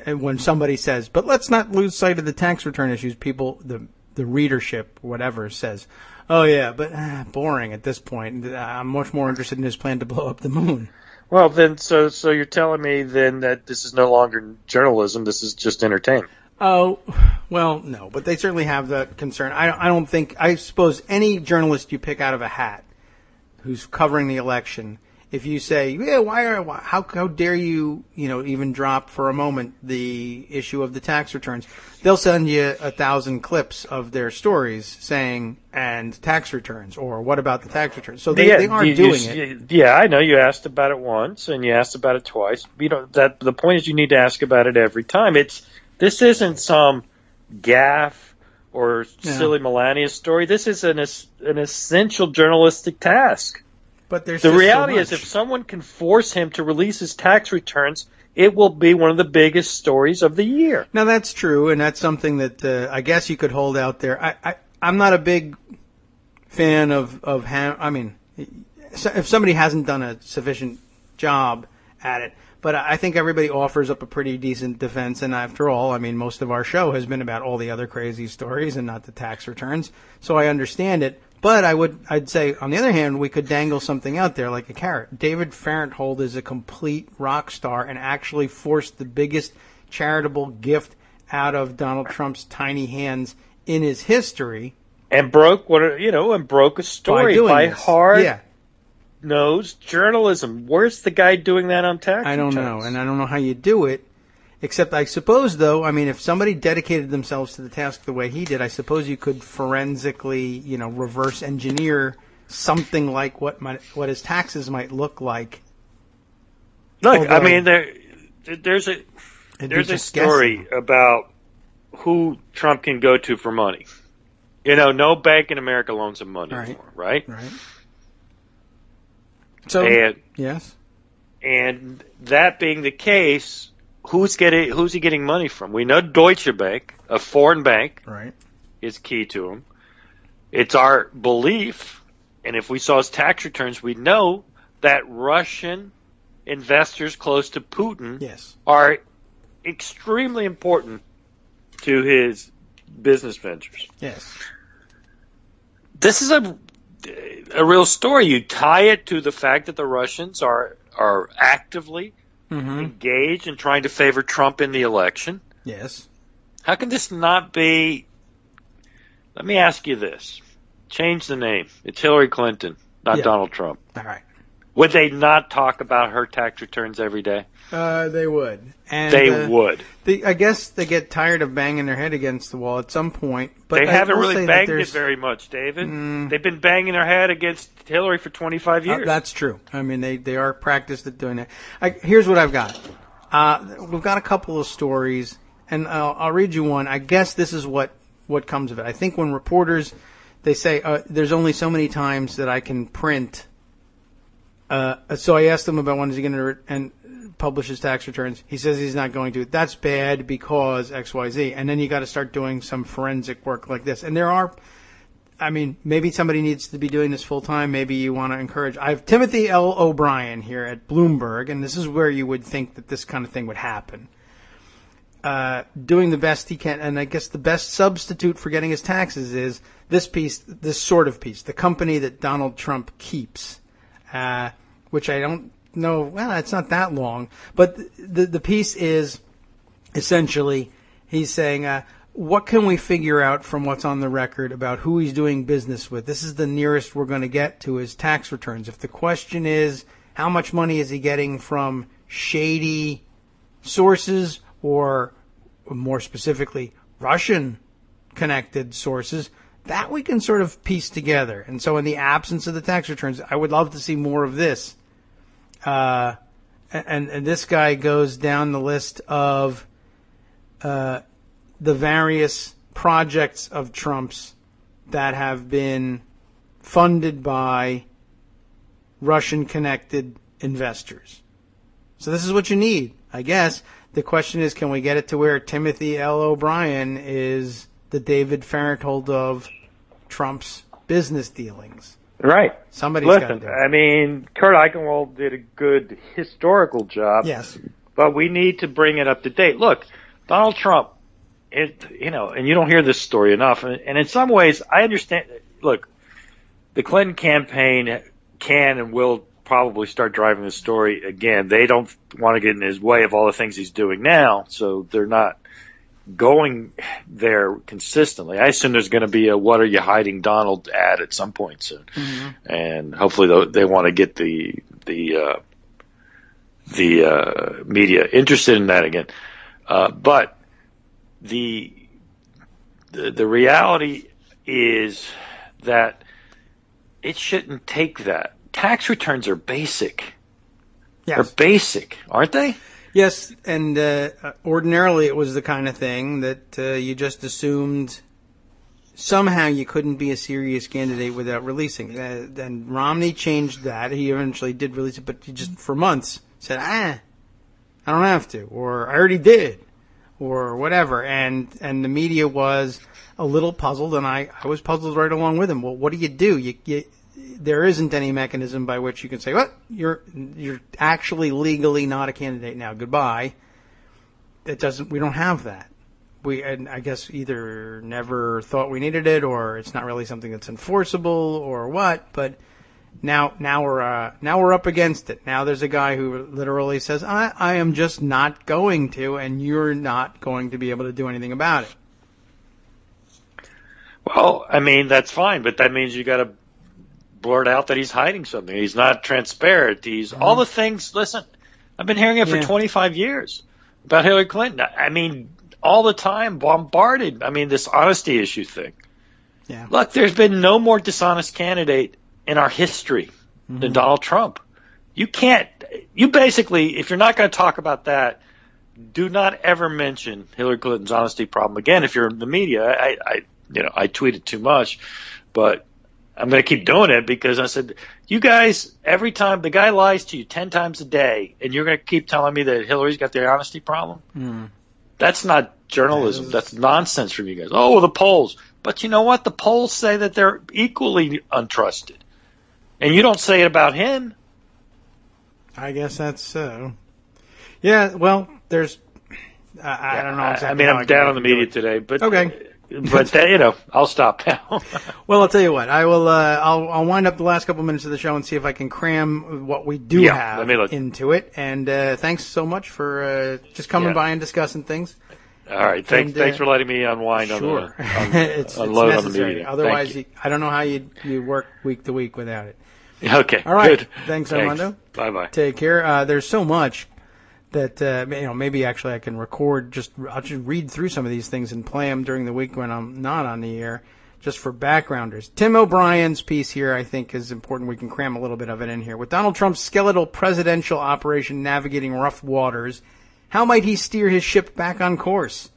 when somebody says, but let's not lose sight of the tax return issues, people, the readership, whatever, says, oh yeah, but boring at this point. I'm much more interested in his plan to blow up the moon. Well, then, so you're telling me then that this is no longer journalism, this is just entertainment. Oh, well, no, but they certainly have that concern. I suppose any journalist you pick out of a hat who's covering the election, if you say, yeah, how dare you, even drop for a moment the issue of the tax returns, they'll send you 1,000 clips of their stories saying, and tax returns, or what about the tax returns? So they are doing it. Yeah, I know. You asked about it once, and you asked about it twice. The point is you need to ask about it every time. This isn't some gaffe or silly Melania story. This is an essential journalistic task. But there's the reality is, if someone can force him to release his tax returns, it will be one of the biggest stories of the year. Now, that's true, and that's something that I guess you could hold out there. I'm not a big fan of if somebody hasn't done a sufficient job at it. But I think everybody offers up a pretty decent defense, and after all, most of our show has been about all the other crazy stories and not the tax returns, so I understand it. But I'd say, on the other hand, we could dangle something out there like a carrot. David Farenthold is a complete rock star and actually forced the biggest charitable gift out of Donald Trump's tiny hands in his history, and broke a story by hard-nosed journalism. Where's the guy doing that on tax returns? I don't know, and I don't know how you do it. Except, I suppose, though, if somebody dedicated themselves to the task the way he did, I suppose you could forensically, reverse engineer something like what his taxes might look like. Look, there's a story about who Trump can go to for money. No bank in America loans him money anymore, right? Right. So, yes. And that being the case, who's he getting money from? We know Deutsche Bank, a foreign bank, right, is key to him. It's our belief, and if we saw his tax returns, we'd know that Russian investors close to Putin are extremely important to his business ventures. Yes. This is a real story. You tie it to the fact that the Russians are actively engaged in trying to favor Trump in the election. Yes. How can this not be? Let me ask you this. Change the name. It's Hillary Clinton, not Donald Trump. All right. Would they not talk about her tax returns every day? They would. And they would. I guess they get tired of banging their head against the wall at some point. But they haven't really banged it very much, David. They've been banging their head against Hillary for 25 years. That's true. I mean, they are practiced at doing that. Here's what I've got. We've got a couple of stories, and I'll read you one. I guess this is what comes of it. I think when reporters, they say, there's only so many times that I can print. So I asked him about when is he going to publish his tax returns. He says he's not going to. That's bad because XYZ. And then you got to start doing some forensic work like this. And there are, maybe somebody needs to be doing this full time. Maybe you want to encourage. I have Timothy L. O'Brien here at Bloomberg, and this is where you would think that this kind of thing would happen. Doing the best he can. And I guess the best substitute for getting his taxes is this sort of piece, the company that Donald Trump keeps. Which I don't know. Well, it's not that long, but the piece is essentially he's saying, what can we figure out from what's on the record about who he's doing business with? This is the nearest we're going to get to his tax returns. If the question is how much money is he getting from shady sources or more specifically Russian connected sources, that we can sort of piece together. And so in the absence of the tax returns, I would love to see more of this. And this guy goes down the list of the various projects of Trump's that have been funded by Russian-connected investors. So this is what you need, I guess. The question is, can we get it to where Timothy L. O'Brien is the David Fairchild of Trump's business dealings? Right. Somebody's got to do it. Kurt Eichenwald did a good historical job. Yes. But we need to bring it up to date. Look, Donald Trump, and you don't hear this story enough. And in some ways, I understand. Look, the Clinton campaign can and will probably start driving the story again. They don't want to get in his way of all the things he's doing now, so they're not going there consistently. I assume there's going to be a "What are you hiding, Donald?" ad at some point soon, and hopefully they want to get the media interested in that again. But the reality is that it shouldn't take that. Tax returns are basic. Yes. They're basic, aren't they? Yes, and ordinarily it was the kind of thing that you just assumed somehow you couldn't be a serious candidate without releasing it. And Romney changed that. He eventually did release it, but he just for months said, I don't have to, or I already did, or whatever. And the media was a little puzzled, and I was puzzled right along with him. Well, what do? There isn't any mechanism by which you can say, well, you're actually legally not a candidate now. Goodbye. We don't have that. And I guess either never thought we needed it, or it's not really something that's enforceable, or what. But now we're up against it. Now there's a guy who literally says, I am just not going to, and you're not going to be able to do anything about it. Well, that's fine, but that means you got to blurt out that he's hiding something. He's not transparent. He's all the things. Listen, I've been hearing it for 25 years about Hillary Clinton. All the time, bombarded. This honesty issue thing. Yeah. Look, there's been no more dishonest candidate in our history than Donald Trump. You basically, if you're not going to talk about that, do not ever mention Hillary Clinton's honesty problem again. If you're in the media, I tweeted too much, but I'm going to keep doing it because I said, you guys, every time the guy lies to you 10 times a day, and you're going to keep telling me that Hillary's got the honesty problem? That's not journalism. That's nonsense from you guys. Oh, the polls. But you know what? The polls say that they're equally untrusted. And you don't say it about him. I guess that's so. Yeah, well, there's... I don't know exactly. I'm down on the media today, but... Okay. But, I'll stop now. Well, I'll tell you what. I will. I'll wind up the last couple minutes of the show and see if I can cram what we do have into it. And thanks so much for just coming by and discussing things. All right. Thanks for letting me unwind on it's unload necessary. on the media. Otherwise, I don't know how you work week to week without it. Okay. All right. Good. Thanks, Armando. Bye-bye. Take care. There's so much that maybe actually I can record. I'll just read through some of these things and play them during the week when I'm not on the air, just for backgrounders. Tim O'Brien's piece here, I think, is important. We can cram a little bit of it in here. With Donald Trump's skeletal presidential operation navigating rough waters, how might he steer his ship back on course?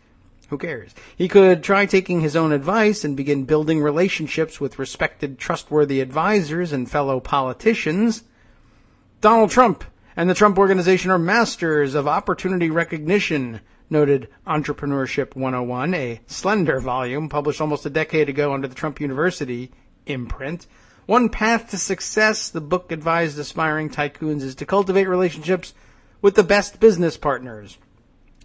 Who cares? He could try taking his own advice and begin building relationships with respected, trustworthy advisors and fellow politicians. Donald Trump and the Trump Organization are masters of opportunity recognition, noted Entrepreneurship 101, a slender volume published almost a decade ago under the Trump University imprint. One path to success, the book advised aspiring tycoons, is to cultivate relationships with the best business partners.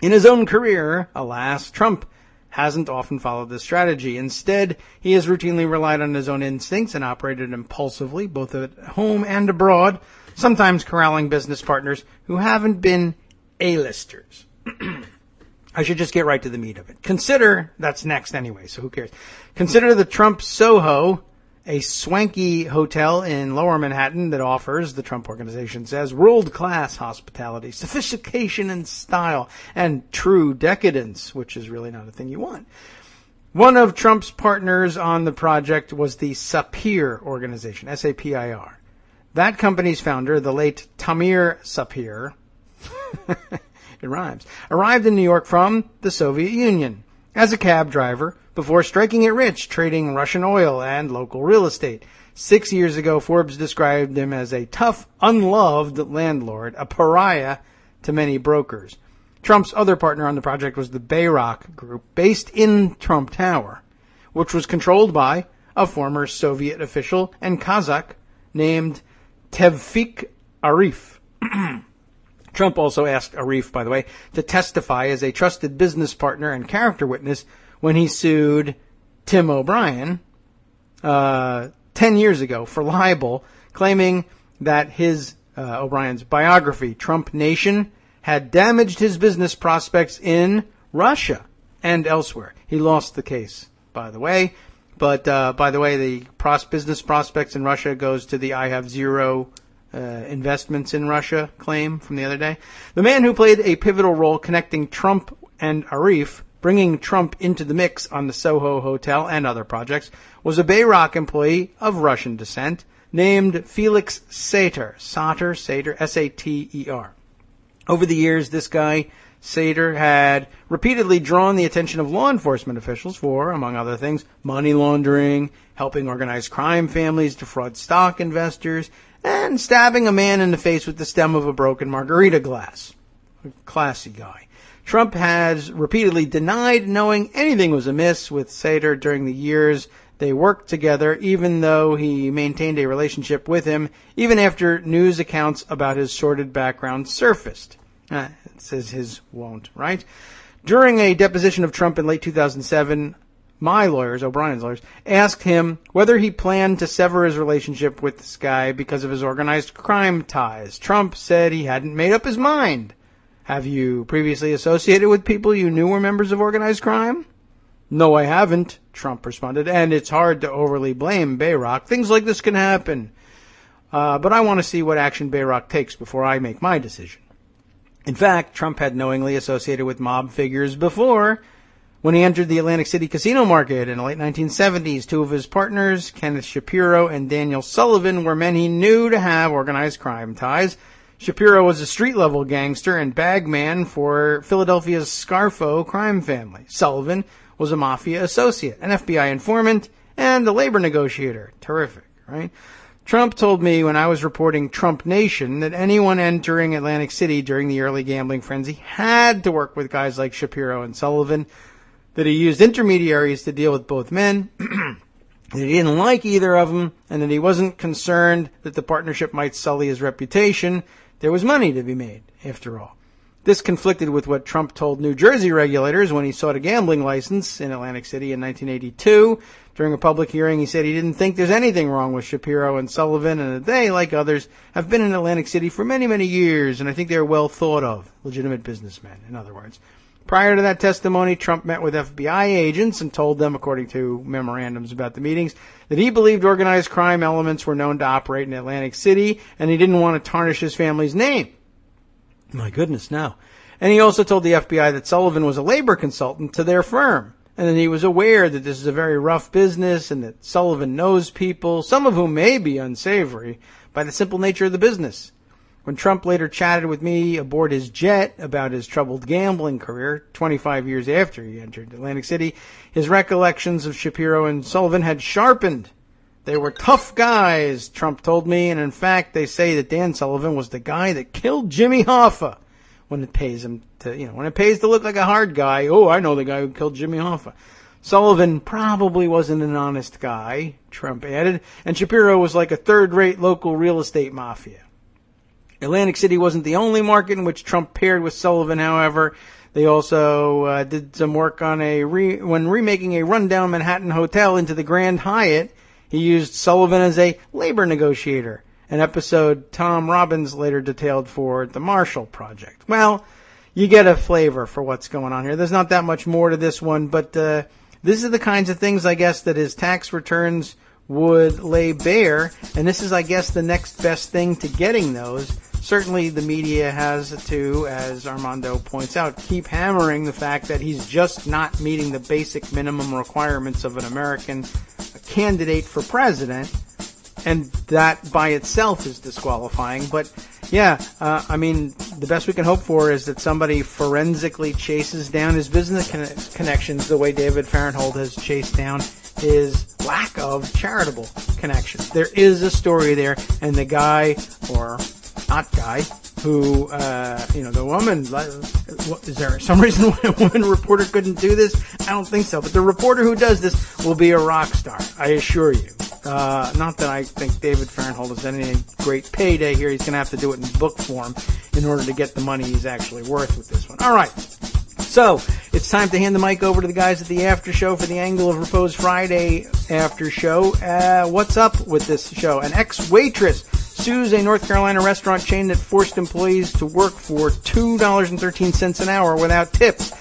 In his own career, alas, Trump hasn't often followed this strategy. Instead, he has routinely relied on his own instincts and operated impulsively, both at home and abroad, sometimes corralling business partners who haven't been A-listers. I should just get right to the meat of it. That's next anyway, so who cares? Consider the Trump Soho, a swanky hotel in Lower Manhattan that offers, the Trump Organization says, world-class hospitality, sophistication and style, and true decadence, which is really not a thing you want. One of Trump's partners on the project was the Sapir Organization, S-A-P-I-R. That company's founder, the late Tamir Sapir, it rhymes, arrived in New York from the Soviet Union as a cab driver before striking it rich, trading Russian oil and local real estate. 6 years ago, Forbes described him as a tough, unloved landlord, a pariah to many brokers. Trump's other partner on the project was the Bayrock Group, based in Trump Tower, which was controlled by a former Soviet official and Kazakh named Tevfik Arif. Trump also asked Arif, by the way, to testify as a trusted business partner and character witness when he sued Tim O'Brien 10 years ago for libel, claiming that his O'Brien's biography, Trump Nation, had damaged his business prospects in Russia and elsewhere. He lost the case, by the way. But, by the way, the business prospects in Russia goes to the I have zero investments in Russia claim from the other day. The man who played a pivotal role connecting Trump and Arif, bringing Trump into the mix on the Soho Hotel and other projects, was a Bayrock employee of Russian descent named Felix Sater, S-A-T-E-R. Over the years, this guy, Sater, had repeatedly drawn the attention of law enforcement officials for, among other things, money laundering, helping organized crime families defraud stock investors, and stabbing a man in the face with the stem of a broken margarita glass. A classy guy. Trump has repeatedly denied knowing anything was amiss with Sater during the years they worked together, even though he maintained a relationship with him, even after news accounts about his sordid background surfaced. It says his won't, right? During a deposition of Trump in late 2007, my lawyers, O'Brien's lawyers, asked him whether he planned to sever his relationship with this guy because of his organized crime ties. Trump said he hadn't made up his mind. Have you previously associated with people you knew were members of organized crime? No, I haven't, Trump responded, and it's hard to overly blame Bayrock. Things like this can happen. But I want to see what action Bayrock takes before I make my decision. In fact, Trump had knowingly associated with mob figures before. When he entered the Atlantic City casino market in the late 1970s, two of his partners, Kenneth Shapiro and Daniel Sullivan, were men he knew to have organized crime ties. Shapiro was a street-level gangster and bagman for Philadelphia's Scarfo crime family. Sullivan was a mafia associate, an FBI informant, and a labor negotiator. Terrific, right? Trump told me when I was reporting Trump Nation that anyone entering Atlantic City during the early gambling frenzy had to work with guys like Shapiro and Sullivan, that he used intermediaries to deal with both men, that he didn't like either of them, and that he wasn't concerned that the partnership might sully his reputation. There was money to be made, after all. This conflicted with what Trump told New Jersey regulators when he sought a gambling license in Atlantic City in 1982. During a public hearing, he said he didn't think there's anything wrong with Shapiro and Sullivan, and that they, like others, have been in Atlantic City for many, many years, and I think they're well thought of, legitimate businessmen, in other words. Prior to that testimony, Trump met with FBI agents and told them, according to memorandums about the meetings, that he believed organized crime elements were known to operate in Atlantic City, and he didn't want to tarnish his family's name. My goodness, no. And he also told the FBI that Sullivan was a labor consultant to their firm, and that he was aware that this is a very rough business and that Sullivan knows people, some of whom may be unsavory, by the simple nature of the business. When Trump later chatted with me aboard his jet about his troubled gambling career 25 years after he entered Atlantic City, his recollections of Shapiro and Sullivan had sharpened. They were tough guys, Trump told me, and in fact, they say that Dan Sullivan was the guy that killed Jimmy Hoffa. When it pays him to, when it pays to look like a hard guy, oh, I know the guy who killed Jimmy Hoffa. Sullivan probably wasn't an honest guy, Trump added, and Shapiro was like a third-rate local real estate mafia. Atlantic City wasn't the only market in which Trump paired with Sullivan, however. They also did some work on when remaking a rundown Manhattan hotel into the Grand Hyatt. He used Sullivan as a labor negotiator, an episode Tom Robbins later detailed for the Marshall Project. Well, you get a flavor for what's going on here. There's not that much more to this one, but this is the kinds of things, I guess, that his tax returns would lay bare, and this is, I guess, the next best thing to getting those. Certainly the media has to, as Armando points out, keep hammering the fact that he's just not meeting the basic minimum requirements of an American candidate for president, and that by itself is disqualifying. But yeah, the best we can hope for is that somebody forensically chases down his business connections the way David Farenthold has chased down his lack of charitable connections. There is a story there, and the guy, or not guy, who, the woman, is there some reason why a woman reporter couldn't do this? I don't think so. But the reporter who does this will be a rock star, I assure you. Not that I think David Farenthold has any great payday here. He's going to have to do it in book form in order to get the money he's actually worth with this one. All right. So, it's time to hand the mic over to the guys at the after show for the Angle of Repose Friday after show. What's up with this show? An ex-waitress sues a North Carolina restaurant chain that forced employees to work for $2.13 an hour without tips.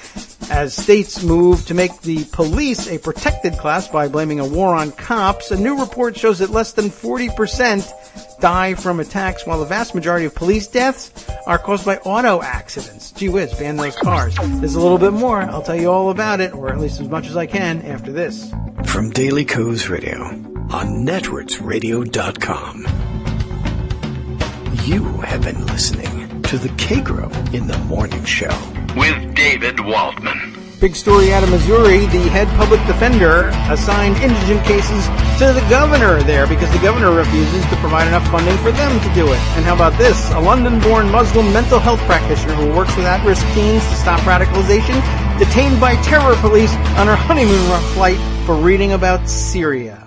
As states move to make the police a protected class by blaming a war on cops, a new report shows that less than 40% die from attacks, while the vast majority of police deaths are caused by auto accidents. Gee whiz, ban those cars. There's a little bit more. I'll tell you all about it, or at least as much as I can, after this. From Daily Kos Radio on networksradio.com. You have been listening to the Kagro in the Morning Show with David Waldman. Big story out of Missouri. The head public defender assigned indigent cases to the governor there because the governor refuses to provide enough funding for them to do it. And how about this? A London-born Muslim mental health practitioner who works with at-risk teens to stop radicalization, detained by terror police on her honeymoon flight for reading about Syria.